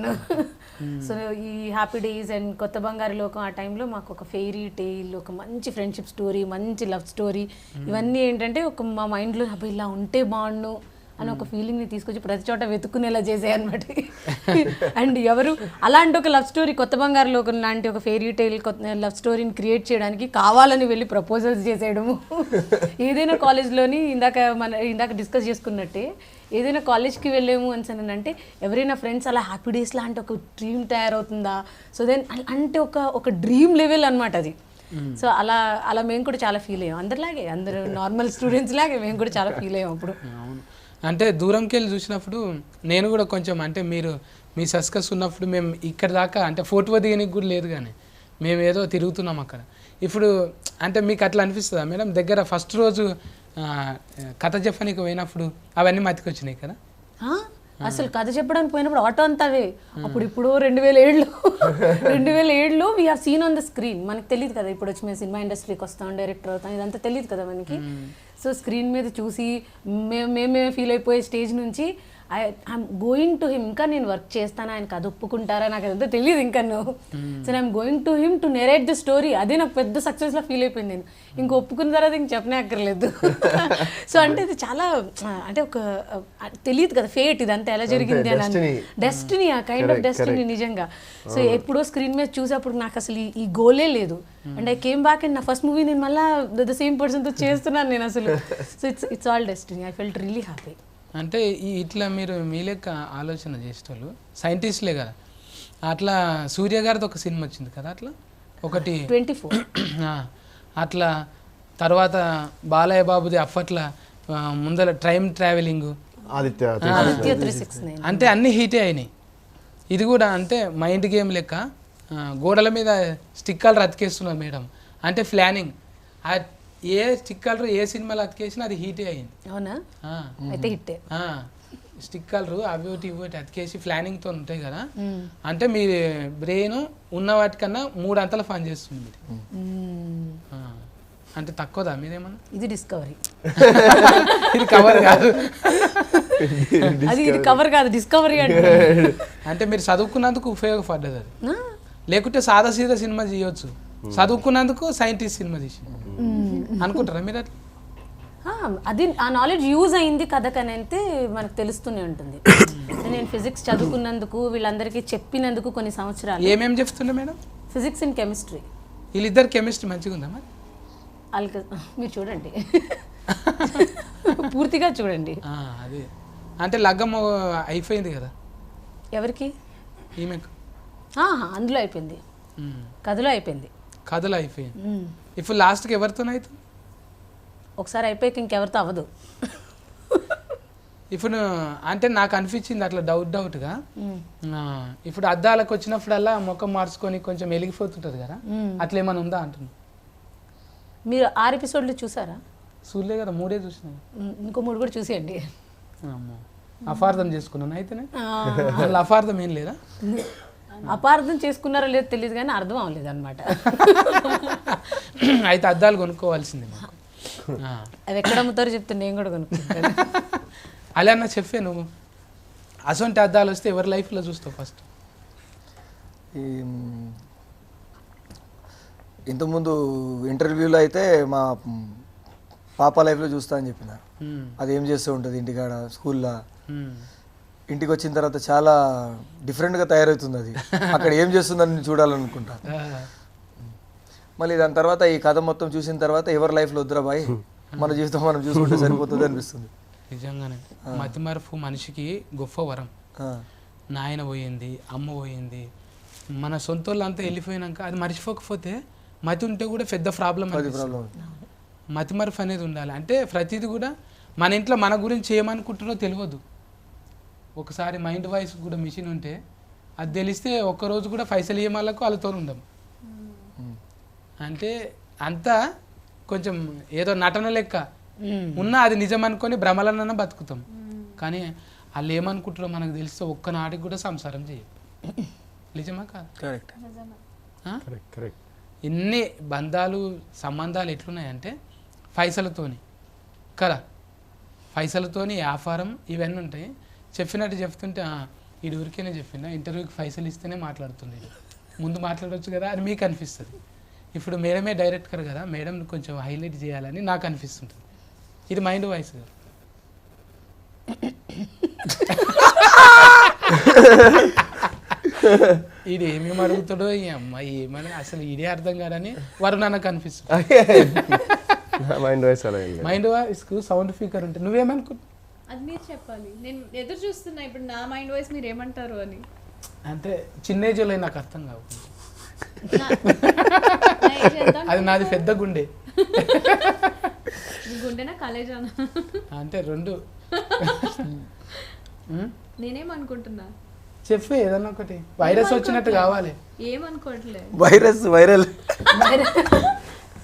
సో ఈ హ్యాపీ డేస్ అండ్ కొత్త బంగారు లోకం ఆ టైంలో మాకు ఒక ఫెయిరీ టేల్, ఒక మంచి ఫ్రెండ్షిప్ స్టోరీ, మంచి లవ్ స్టోరీ, ఇవన్నీ ఏంటంటే ఒక మా మైండ్లో అబ్బాయి ఇలా ఉంటే బాగుండు అని ఒక ఫీలింగ్ని తీసుకొచ్చి ప్రతి చోట వెతుక్కునేలా చేసాయి అనమాట. అండ్ ఎవరు అలాంటి ఒక లవ్ స్టోరీ, కొత్త బంగారు లోకం లాంటి ఒక ఫెయిరీ టైల్ లవ్ స్టోరీని క్రియేట్ చేయడానికి కావాలని వెళ్ళి ప్రపోజల్స్ చేసేయడము. ఏదైనా కాలేజ్లోని ఇందాక డిస్కస్ చేసుకున్నట్టే ఏదైనా కాలేజ్కి వెళ్ళాము అని అంటే ఎవరైనా ఫ్రెండ్స్ అలా హ్యాపీ డేస్ లాంటి ఒక డ్రీమ్ తయారవుతుందా? సో దెన్ అంటే ఒక డ్రీమ్ లెవెల్ అనమాట అది. సో అలా మేము కూడా చాలా ఫీల్ అయ్యాం, అందరిలాగే, అందరూ నార్మల్ స్టూడెంట్స్ లాగే మేము కూడా చాలా ఫీల్ అయ్యాం అప్పుడు.
అంటే దూరంకి వెళ్ళి చూసినప్పుడు నేను కూడా కొంచెం, అంటే మీ సస్కస్ ఉన్నప్పుడు మేము ఇక్కడ దాకా అంటే ఫోటో దిగనికి కూడా లేదు, కానీ మేము ఏదో తిరుగుతున్నాం అక్కడ. ఇప్పుడు అంటే మీకు అట్లా అనిపిస్తుందా మేడం? దగ్గర ఫస్ట్ రోజు కథ చెప్పనీకి పోయినప్పుడు అవన్నీ మతికొచ్చినాయి కదా?
అసలు కథ చెప్పడానికి పోయినప్పుడు ఆటో అంతావే. ఇప్పుడు 2007లో we have seen on the screen. మనకు తెలియదు కదా ఇప్పుడు వచ్చి మేము సినిమా ఇండస్ట్రీకి వస్తాం, డైరెక్టర్ అవుతాం, ఇదంతా తెలియదు కదా మనకి. సో స్క్రీన్ మీద చూసి మేమే ఫీల్ అయిపోయే స్టేజ్ నుంచి ఐఎమ్ గోయింగ్ టు హిమ్, ఇంకా నేను వర్క్ చేస్తాను, ఆయన కథ ఒప్పుకుంటారా నాకు అదంతా తెలియదు ఇంకా. So I'm going to him to narrate the story. అదే నాకు పెద్ద సక్సెస్లా ఫీల్ అయిపోయింది. నేను ఇంక ఒప్పుకున్న తర్వాత ఇంక చెప్పనే అక్కర్లేదు. సో అంటే ఇది చాలా అంటే ఒక తెలియదు కదా ఫేట్, ఇదంతా ఎలా జరిగింది అని. డెస్టినీ, ఆ కైండ్ ఆఫ్ డెస్టినీ నిజంగా. సో ఎప్పుడో స్క్రీన్ మీద చూసేప్పుడు నాకు అసలు ఈ గోలే లేదు. And I came back and నా ఫస్ట్ మూవీ నేను మళ్ళీ ద సేమ్ పర్సన్తో చేస్తున్నాను నేను అసలు. So it's all destiny. I felt really happy.
అంటే ఇట్లా మీరు మీ లెక్క ఆలోచన చేసేటోళ్ళు సైంటిస్ట్లే కదా. అట్లా సూర్య గారిది ఒక సినిమా వచ్చింది కదా, అట్లా ఒకటి
24
అట్లా. తర్వాత బాలయ్య బాబుది అప్పట్లా ముందర టైం ట్రావెలింగ్,
ఆదిత్య 369,
అంటే అన్ని హీటే అయినాయి. ఇది కూడా అంటే మైండ్ గేమ్ లెక్క గోడల మీద స్టిక్కర్లు అతికేస్తున్నారు మేడం. అంటే ప్లానింగ్, ఏ స్టిక్కర్లు ఏ సినిమాలో అతికేసినా అది హీటే అయింది.
అవునా? అయితే హిట్టే.
స్టిక్కర్లు అవి ఇవి అతికేసి ప్లానింగ్తో ఉంటాయి కదా. అంటే మీ బ్రెయిన్ ఉన్న వాటికన్నా 3 అంతల పని చేస్తుంది. అంటే తక్కువదా మీదేమన్నా?
ఇది డిస్కవరీ,
ఇది కవర్ కాదు.
అది ఇది కవర్ కాదు, డిస్కవరీ అంటే.
అంటే మీరు చదువుకున్నందుకు ఉపయోగపడ్డది అది. లేకుంటే సాదా సీదా సినిమా చేయొచ్చు, చదువుకున్నందుకు సైంటిస్ట్ సినిమా తీసి అనుకుంటారా మీరు అట్లా?
అది ఆ నాలెడ్జ్ యూజ్ అయింది కథకని అయితే మనకు తెలుస్తూనే ఉంటుంది. నేను ఫిజిక్స్ చదువుకున్నందుకు, వీళ్ళందరికీ చెప్పినందుకు కొన్ని సంవత్సరాలు.
ఏమేమి చెప్తుండే మేడం?
Physics and chemistry.
వీళ్ళిద్దరు కెమిస్ట్రీ మంచిగా ఉందా మరి?
వాళ్ళకి మీరు చూడండి, పూర్తిగా చూడండి.
అదే అంటే లగ్గం అయిపోయింది కదా
ఎవరికి?
ఈమెకు.
అందులో అయిపోయింది, కథలో అయిపోయింది.
కథలు అయిపోయింది. ఇప్పుడు లాస్ట్కి ఎవరితోనే అవుతుంది?
ఒకసారి అయిపోయాక ఇంకెవరితో అవ్వదు.
ఇప్పుడు అంటే నాకు అనిపించింది అట్లా డౌట్గా, ఇప్పుడు అద్దాలకు వచ్చినప్పుడల్లా ముఖం మార్చుకొని కొంచెం వెలిగిపోతుంటుంది కదా, అట్లా ఏమైనా ఉందా అంటున్నా.
మీరు 6 ఎపిసోడ్లు చూసారా?
చూడలే కదా, 3 చూసినా.
ఇంకో 3 కూడా చూసేయండి.
అపార్థం చేసుకున్నాను అయితేనే. అసలు అపార్థం ఏం లేదా?
అపార్థం చేసుకున్నారో లేదో తెలియదు కానీ అర్థం అవ్వలేదు అనమాట.
అయితే అద్దాలు కొనుక్కోవాల్సింది మాకు.
అవి ఎక్కడ అమ్ముతారో చెప్తే నేను కూడా కొనుక్కుంటాను.
అలా అన్న చెప్పే నువ్వు, అసొంటి అద్దాలు వస్తే ఎవరి లైఫ్లో చూస్తావు ఫస్ట్?
ఇంతకుముందు ఇంటర్వ్యూలో అయితే మా పాప లైఫ్లో చూస్తా అని చెప్పిన. అది ఏం చేస్తూ ఉంటుంది ఇంటికాడ, స్కూల్లో. ఇంటికి వచ్చిన తర్వాత చాలా డిఫరెంట్గా తయారవుతుంది. అది అక్కడ ఏం చేస్తుందని చూడాలనుకుంటా. మళ్ళీ దాని తర్వాత ఈ కథ మొత్తం చూసిన తర్వాత ఎవరి లైఫ్లో వద్దురా బాయ్, మన జీవితం మనం చూసుకుంటే సరిపోతుంది అనిపిస్తుంది.
నిజంగానే మతిమరుపు మనిషికి గొప్ప వరం. నాయన పోయింది, అమ్మ పోయింది, మన సొంత వాళ్ళంతా వెళ్ళిపోయినాక అది మర్చిపోకపోతే మతి ఉంటే కూడా పెద్ద ప్రాబ్లం. మతిమరుపు అనేది ఉండాలి. అంటే ప్రతిదీ కూడా మన ఇంట్లో మన గురించి ఏమనుకుంటారో తెలియదు. ఒకసారి మైండ్ వాయిస్ కూడా మిషన్ ఉంటే అది తెలిస్తే ఒక్కరోజు కూడా పైసలు ఇయ్యమాలకు వాళ్ళతో ఉండం. అంటే అంతా కొంచెం ఏదో నటన లెక్క ఉన్నా అది నిజం అనుకొని భ్రమలన్న బతుకుతాం. కానీ వాళ్ళు ఏమనుకుంటారో మనకు తెలిస్తే ఒక్కనాటికి కూడా సంసారం చేయం. నిజమా కాదు?
కరెక్ట్.
ఎన్ని బంధాలు సంబంధాలు ఎట్లున్నాయంటే పైసలతోని కదా, పైసలతోని వ్యాపారం ఇవన్నీ ఉంటాయి. చెప్పినట్టు చెప్తుంటే ఈ ఊరికేనే చెప్పిందా, ఇంటర్వ్యూకి పైసలు ఇస్తేనే మాట్లాడుతుంది, ముందు మాట్లాడవచ్చు కదా అని మీకు అనిపిస్తుంది. ఇప్పుడు మేడమే డైరెక్టర్ కదా, మేడం కొంచెం హైలైట్ చేయాలని నాకు అనిపిస్తుంటుంది. ఇది మైండ్ వాయిస్ కదా. ఇది ఏమేమి అడుగుతాడో ఈ అమ్మాయి ఏమని అసలు ఇదే అర్థం కాదని వరుణ్ నాకు అనిపిస్తుంది. మైండ్ వాయిస్ సౌండ్ స్పీకర్ ఉంటే నువ్వేమనుకుంటున్నావు?
అది మీరు చెప్పాలి, నేను ఎదురు చూస్తున్నా ఇప్పుడు నా మైండ్ వాయిస్ మీరు ఏమంటారు అని.
అంటే చిన్న ఏజ్లో నాకు అర్థం కావు, అది నాది పెద్ద గుండె.
గుండెనా కాలేజానా?
అంటే రెండు.
నేనేమనుకుంటున్నా
చెప్పు ఏదన్నా ఒకటి. వైరస్ వచ్చినట్టు కావాలి.
ఏమనుకోవట్లే,
వైరల్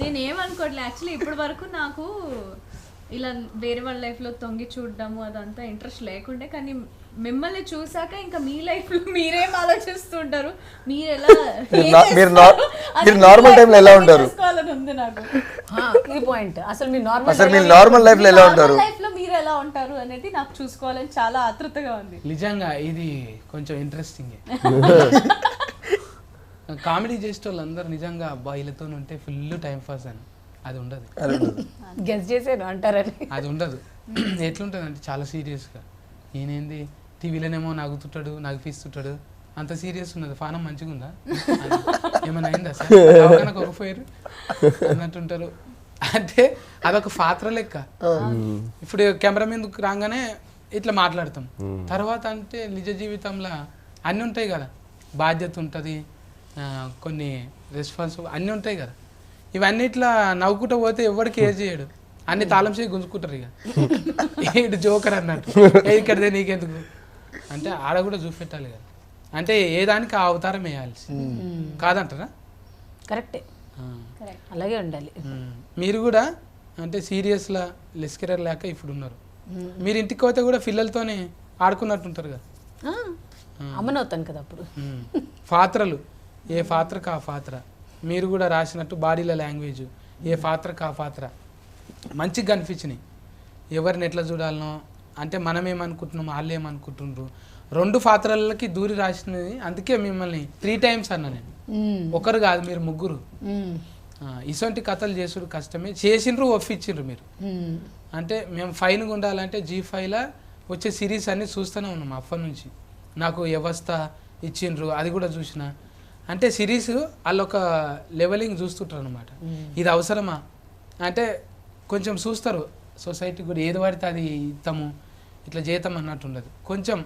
నేను ఏమనుకోవట్లే. యాక్చువల్లీ ఇప్పటి వరకు నాకు ఇలా వేరే వాళ్ళ లైఫ్లో తొంగి చూడడము అదంతా ఇంట్రెస్ట్ లేకుండే. కానీ మిమ్మల్ని చూసాక ఇంకా మీ లైఫ్లో మీరేం ఆలోచిస్తుంటారు, మీరు ఎలా
మీరు నార్మల్ టైంలో ఎలా ఉంటారు
ఉంది నాకు.
ఈ పాయింట్ అసలు మీ
నార్మల్ లైఫ్లో ఎలా ఉంటారు,
లైఫ్లో మీరు ఎలా ఉంటారు అనేది నాకు చూసుకోవాలని చాలా ఆతృతగా ఉంది.
నిజంగా ఇది కొంచెం ఇంట్రెస్టింగ్. కామెడీ చేసే వాళ్ళందరూ నిజంగా అబ్బాయిలతో ఉంటే ఫుల్ టైం పాస్ అని అది ఉండదు.
గెస్ చేసాను అంటారని
అది ఉండదు. ఎట్లుంటుంది అంటే చాలా సీరియస్గా, ఈయనేంది టీవీలోనేమో నవ్వుతుంటాడు, నవ్విస్తుంటాడు, అంత సీరియస్ ఉన్నది. పానం మంచిగా ఉందా, ఏమైనా అయిందా సార్, అవగాహనకు ఒకపోయారు అన్నట్టుంటారు. అంటే అదొక పాత్ర లెక్క. ఇప్పుడు కెమెరా మీదకి రాగానే ఇట్లా మాట్లాడతాం. తర్వాత అంటే నిజ జీవితంలో అన్నీ ఉంటాయి కదా, బాధ్యత ఉంటుంది, కొన్ని రెస్పాన్సిబుల్ అన్నీ ఉంటాయి కదా. ఇవన్నీ ఇట్లా నవ్వుకుంటూ పోతే ఎవరికి కేర్ చేయడు, అన్ని తాళం చేసి గుంజుకుంటారు. ఇక ఇటు జోకర్ అన్నట్టు, ఇక్కడదే నీకెందుకు అంటే ఆడ కూడా చూపెట్టాలి కదా. అంటే ఏ దానికి ఆ అవతారం వేయాల్సి కాదంటారా?
కరెక్టే, అలాగే ఉండాలి.
మీరు కూడా అంటే సీరియస్లా లెస్కరర్ లేక ఇప్పుడు ఉన్నారు. మీరు ఇంటికి పోతే కూడా పిల్లలతోనే ఆడుకున్నట్టుంటారు కదా.
అమ్మనవుతాను కదా అప్పుడు.
పాత్రలు ఏ పాత్రకు ఆ పాత్ర, మీరు కూడా రాసినట్టు బాడీల లాంగ్వేజ్ ఏ పాత్రకు ఆ పాత్ర మంచిగా కనిపించినాయి. ఎవరిని ఎట్లా చూడాలనో అంటే మనం ఏమనుకుంటున్నాం వాళ్ళు ఏమనుకుంటుండ్రు 2 పాత్రలకి దూరి రాసినది. అందుకే మిమ్మల్ని 3 times అన్నా నేను, ఒకరు కాదు మీరు 3. ఇటువంటి కథలు చేసుడు కష్టమే, చేసిండ్రు ఒప్పించిండ్రు మీరు. అంటే మేము ఫైన్గా ఉండాలంటే G5లో వచ్చే సిరీస్ అన్నీ చూస్తూనే ఉన్నాం అప్పటి నుంచి. నాకు వ్యవస్థ ఇచ్చిండ్రు, అది కూడా చూసిన. అంటే సిరీస్ వాళ్ళు ఒక లెవెలింగ్ చూస్తుంటారు అనమాట. ఇది అవసరమా అంటే కొంచెం చూస్తారు, సొసైటీ కూడా ఏది పడితే అది ఇస్తాము ఇట్లా చేద్దాం అన్నట్టు ఉండదు. కొంచెం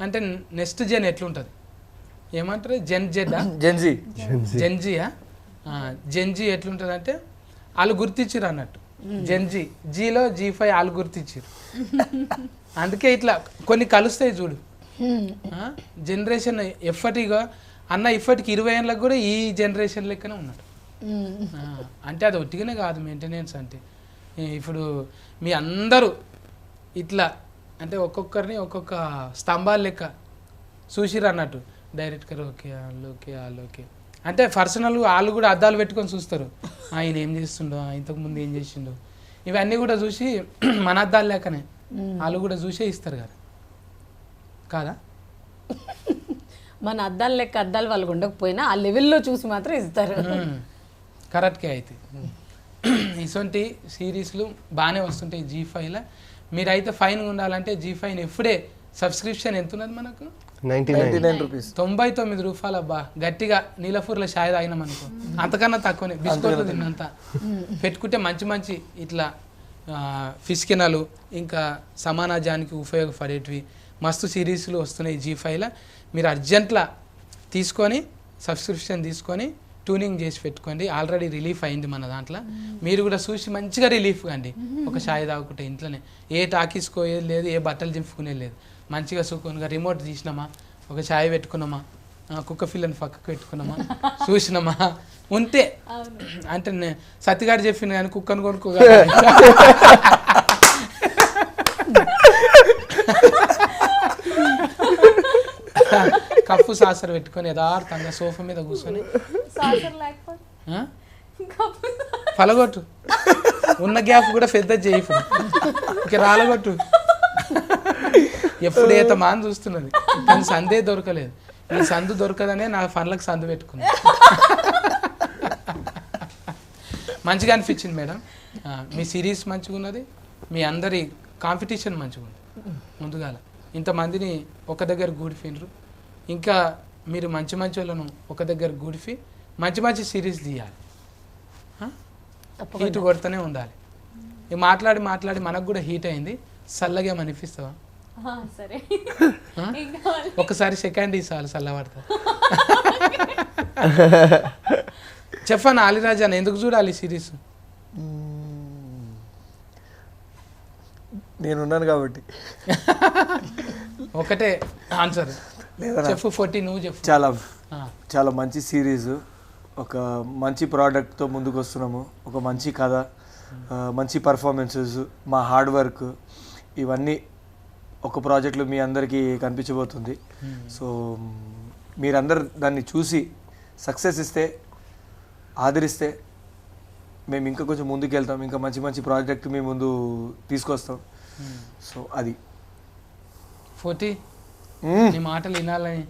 అంటే నెక్స్ట్ జెన్ ఎట్లుంటుంది ఏమంటారు, జెన్జీ ఎట్లుంటుంది అంటే వాళ్ళు గుర్తించారు అన్నట్టు. జీలో G5 వాళ్ళు గుర్తించారు. అందుకే ఇట్లా కొన్ని కలుస్తాయి చూడు. జనరేషన్ ఎఫర్ట్గా అన్న ఇప్పటికి 20 ఏళ్ళకి కూడా ఈ జనరేషన్ లెక్కనే ఉన్నాడు. అంటే అది ఒట్టిగానే కాదు మెయింటెనెన్స్ అంటే. ఇప్పుడు మీ అందరూ ఇట్లా అంటే ఒక్కొక్కరిని ఒక్కొక్క స్తంభాల లెక్క చూసిరు అన్నట్టు. డైరెక్ట్గా ఓకే ఓకే అంటే పర్సనల్ వాళ్ళు కూడా అద్దాలు పెట్టుకొని చూస్తారు, ఆయన ఏం చేస్తుండో, ఇంతకుముందు ఏం చేసిండో, ఇవన్నీ కూడా చూసి మన అద్దాలు లేకనే వాళ్ళు కూడా చూసే ఇస్తారు కదా కాదా.
మన అద్దాలు లెక్క అద్దాలు వాళ్ళకు ఉండకపోయినా ఆ లెవెల్లో చూసి మాత్రం ఇస్తారు.
కరెక్ట్గా అయితే ఇటువంటి సిరీస్లు బాగానే వస్తుంటాయి G5లో. మీరైతే ఫైన్ ఉండాలంటే G5 ఎప్పుడే సబ్స్క్రిప్షన్ ఎంత ఉన్నది మనకు,
99 రూపీస్,
99 రూపాయలు. అబ్బా గట్టిగా నీలపూర్లో షాయ్ తాగినాం అనుకో, అంతకన్నా తక్కువనే. బిస్కెట్లు తిన్నంత పెట్టుకుంటే మంచి మంచి ఇట్లా ఫిస్కినలు ఇంకా సమాజానికి ఉపయోగపడేటివి మస్తు సిరీస్లు వస్తున్నాయి G5లో. మీరు అర్జెంట్లా తీసుకొని సబ్స్క్రిప్షన్ తీసుకొని ట్యూనింగ్ చేసి పెట్టుకోండి. ఆల్రెడీ రిలీఫ్ అయింది మన దాంట్లో, మీరు కూడా చూసి మంచిగా రిలీఫ్ కండి. ఒక షాయి తాగుకుంటే ఇంట్లోనే ఏ టాకీసుకోయేది లేదు, ఏ బట్టలు చింపుకునేది లేదు. మంచిగా సుఖంగా రిమోట్ తీసినామా, ఒక ఛాయ్ పెట్టుకున్నామా, కుక్క పిల్లని పక్కకు పెట్టుకున్నామా, చూసినామా ఉంటే. అంటే సత్తిగాడు చెప్పింది కానీ కుక్కను కొనుక్కోగా కప్పు సాసర్ పెట్టుకొని యథార్థంగా సోఫా మీద కూర్చొని పలగొట్టు, ఉన్న గ్యాప్ కూడా పెద్ద చేయి, ఇక రాలగొట్టు. ఎప్పుడైతే మాని చూస్తున్నది కానీ సందే దొరకలేదు. ఈ సందు దొరకదనే నా పనులకు సందు పెట్టుకున్నా. మంచిగా అనిపించింది మేడం, మీ సిరీస్ మంచిగా ఉన్నది, మీ అందరి కాంపిటీషన్ మంచిగా ఉంది. ముందుగాల ఇంతమందిని ఒక దగ్గర గూడిపోయినరు, ఇంకా మీరు మంచి మంచి వాళ్ళను ఒక దగ్గర గూడిపి మంచి మంచి సిరీస్ తీయాలి. హీట్ కొడుతూనే ఉండాలి. ఇక మాట్లాడి మాట్లాడి మనకు కూడా హీట్ అయింది, చల్లగా అనిపిస్తావా?
సరే
ఒకసారి సెకండ్ ఇసాలి చల్లబడతా. చెప్పాను అలీరాజా ఎందుకు చూడాలి సిరీస్?
నేనున్నాను కాబట్టి.
ఒకటే ఆన్సర్ చెప్పు. 40 నువ్వు చెప్పు.
చాలా మంచి సిరీస్, ఒక మంచి ప్రోడక్ట్తో ముందుకు వస్తున్నాము. ఒక మంచి కథ, మంచి పర్ఫార్మెన్సెస్, మా హార్డ్ వర్క్, ఇవన్నీ ఒక ప్రాజెక్ట్లో మీ అందరికీ కనిపించబోతుంది. సో మీరందరు దాన్ని చూసి సక్సెస్ ఇస్తే, ఆదరిస్తే మేము ఇంకా కొంచెం ముందుకు వెళ్తాం, ఇంకా మంచి మంచి ప్రాజెక్ట్ మీ ముందు తీసుకొస్తాం. సో అది
40 నీ మాటలు వినాలని.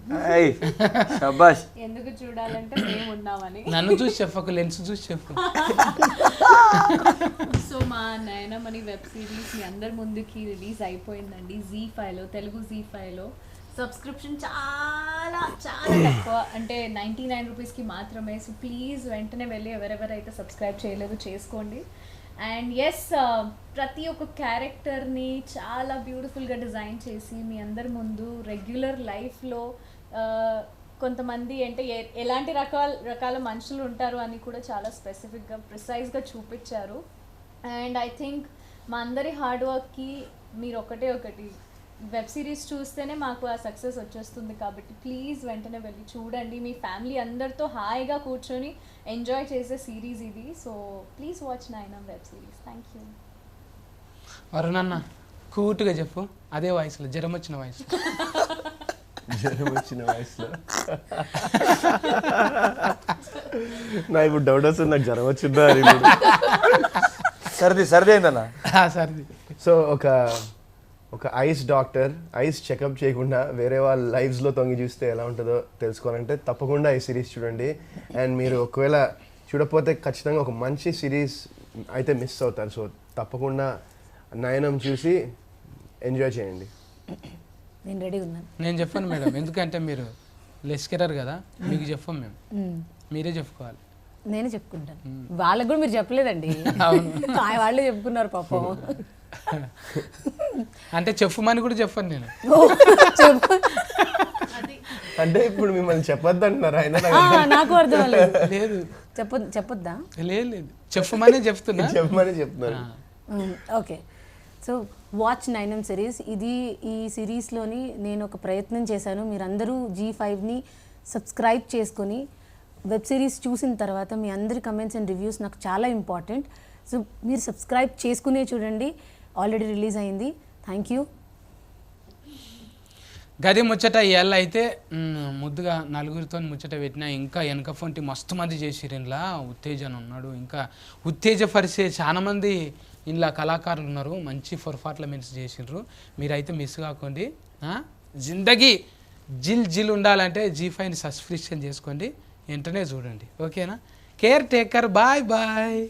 ఎందుకు చూడాలంటే మేము ఉన్నామని.
నన్ను చూసి చెప్పకు, లెన్స్ చూసి చెప్పు.
సో మా నయనమణి వెబ్ సిరీస్ మీ అందరి ముందుకి రిలీజ్ అయిపోయిందండి Z5లో, తెలుగు Z5లో. సబ్స్క్రిప్షన్ చాలా చాలా తక్కువ, అంటే 99 రూపీస్కి మాత్రమే. సో ప్లీజ్ వెంటనే వెళ్ళి ఎవరెవరైతే సబ్స్క్రైబ్ చేయలేదు చేసుకోండి. అండ్ ఎస్, ప్రతి ఒక్క క్యారెక్టర్ని చాలా బ్యూటిఫుల్గా డిజైన్ చేసి మీ అందరి ముందు రెగ్యులర్ లైఫ్లో కొంతమంది అంటే ఎలాంటి రకాల మనుషులు ఉంటారు అని కూడా చాలా స్పెసిఫిక్గా ప్రిసైజ్గా చూపించారు. అండ్ ఐ థింక్ మా అందరి హార్డ్ వర్క్కి మీరు ఒకటి వెబ్ సిరీస్ చూస్తేనే మాకు ఆ సక్సెస్ వచ్చేస్తుంది. కాబట్టి ప్లీజ్ వెంటనే వెళ్ళి చూడండి, మీ ఫ్యామిలీ అందరితో హాయిగా కూర్చొని ఎంజాయ్ చేసే సిరీస్ ఇది. So please watch Naina web series. Thank you.
వరుణన్న కూటుగా చెప్పు, అదే వాయిస్లో, జ్వరం వచ్చిన వాయిస్.
నా ఇప్పుడు డౌట్ వస్తుంది, నాకు జ్వరం వచ్చిందా అని.
సర్ది అయిందన్న.
సర్ది.
సో ఒక ఐస్ డాక్టర్ ఐస్ చెకప్ చేయకుండా వేరే వాళ్ళ లైఫ్స్లో తొంగి చూస్తే ఎలా ఉంటుందో తెలుసుకోవాలంటే తప్పకుండా ఈ సిరీస్ చూడండి. అండ్ మీరు ఒకవేళ చూడకపోతే ఖచ్చితంగా ఒక మంచి సిరీస్ అయితే మిస్ అవుతారు. సో తప్పకుండా నయనం చూసి ఎంజాయ్ చేయండి.
నేను రెడీ ఉన్నాను.
నేను చెప్పాను మేడం, ఎందుకంటే మీరు లెస్కెరర్ కదా, మీకు చెప్పాం మేము, మీరే చెప్పుకోవాలి.
నేనే చెప్పుకుంటాను. వాళ్ళకు కూడా మీరు చెప్పలేదండి.
అవును.
వాళ్ళే చెప్పుకున్నారు పాపం.
అంటే చెప్పమని కూడా చెప్పాను నేను.
చెప్పు.
అంటే ఇప్పుడు మిమ్మల్ని చెప్పొద్దు అంటున్నారు ఆయన.
నాకు అర్థం అవ్వలేదు.
లేదు
చెప్పొద్దా?
లేదు లేదు, చెప్పమని చెప్తున్నా.
చెప్పమని చెప్తున్నారు.
Okay, so watch Nainam series. ఈ సిరీస్లోని నేను ఒక ప్రయత్నం చేశాను. మీరందరూ G5ని సబ్స్క్రైబ్ చేసుకొని వెబ్ సిరీస్ చూసిన తర్వాత మీ అందరి కమెంట్స్ అండ్ రివ్యూస్ నాకు చాలా ఇంపార్టెంట్. సో మీరు సబ్స్క్రైబ్ చేసుకునే చూడండి. ఆల్రెడీ రిలీజ్ అయింది. Thank you.
గది ముచ్చట ఇవాళ అయితే ముద్దుగా నలుగురితో ముచ్చట పెట్టినా, ఇంకా వెనక ఫోన్టి మస్తు మంది చేసిరు. ఇంట్లో ఉత్తేజన్ ఉన్నాడు, ఇంకా ఉత్తేజపరిచే చాలా మంది ఇంట్లో కళాకారులు ఉన్నారు. మంచి పర్ఫార్మెన్స్ చేసిండ్రు. మీరైతే మిస్ కాకండి. జిందగీ జిల్ ఉండాలంటే G5ని సబ్స్క్రిప్షన్ చేసుకోండి, వెంటనే చూడండి. ఓకేనా? Care taker, bye bye.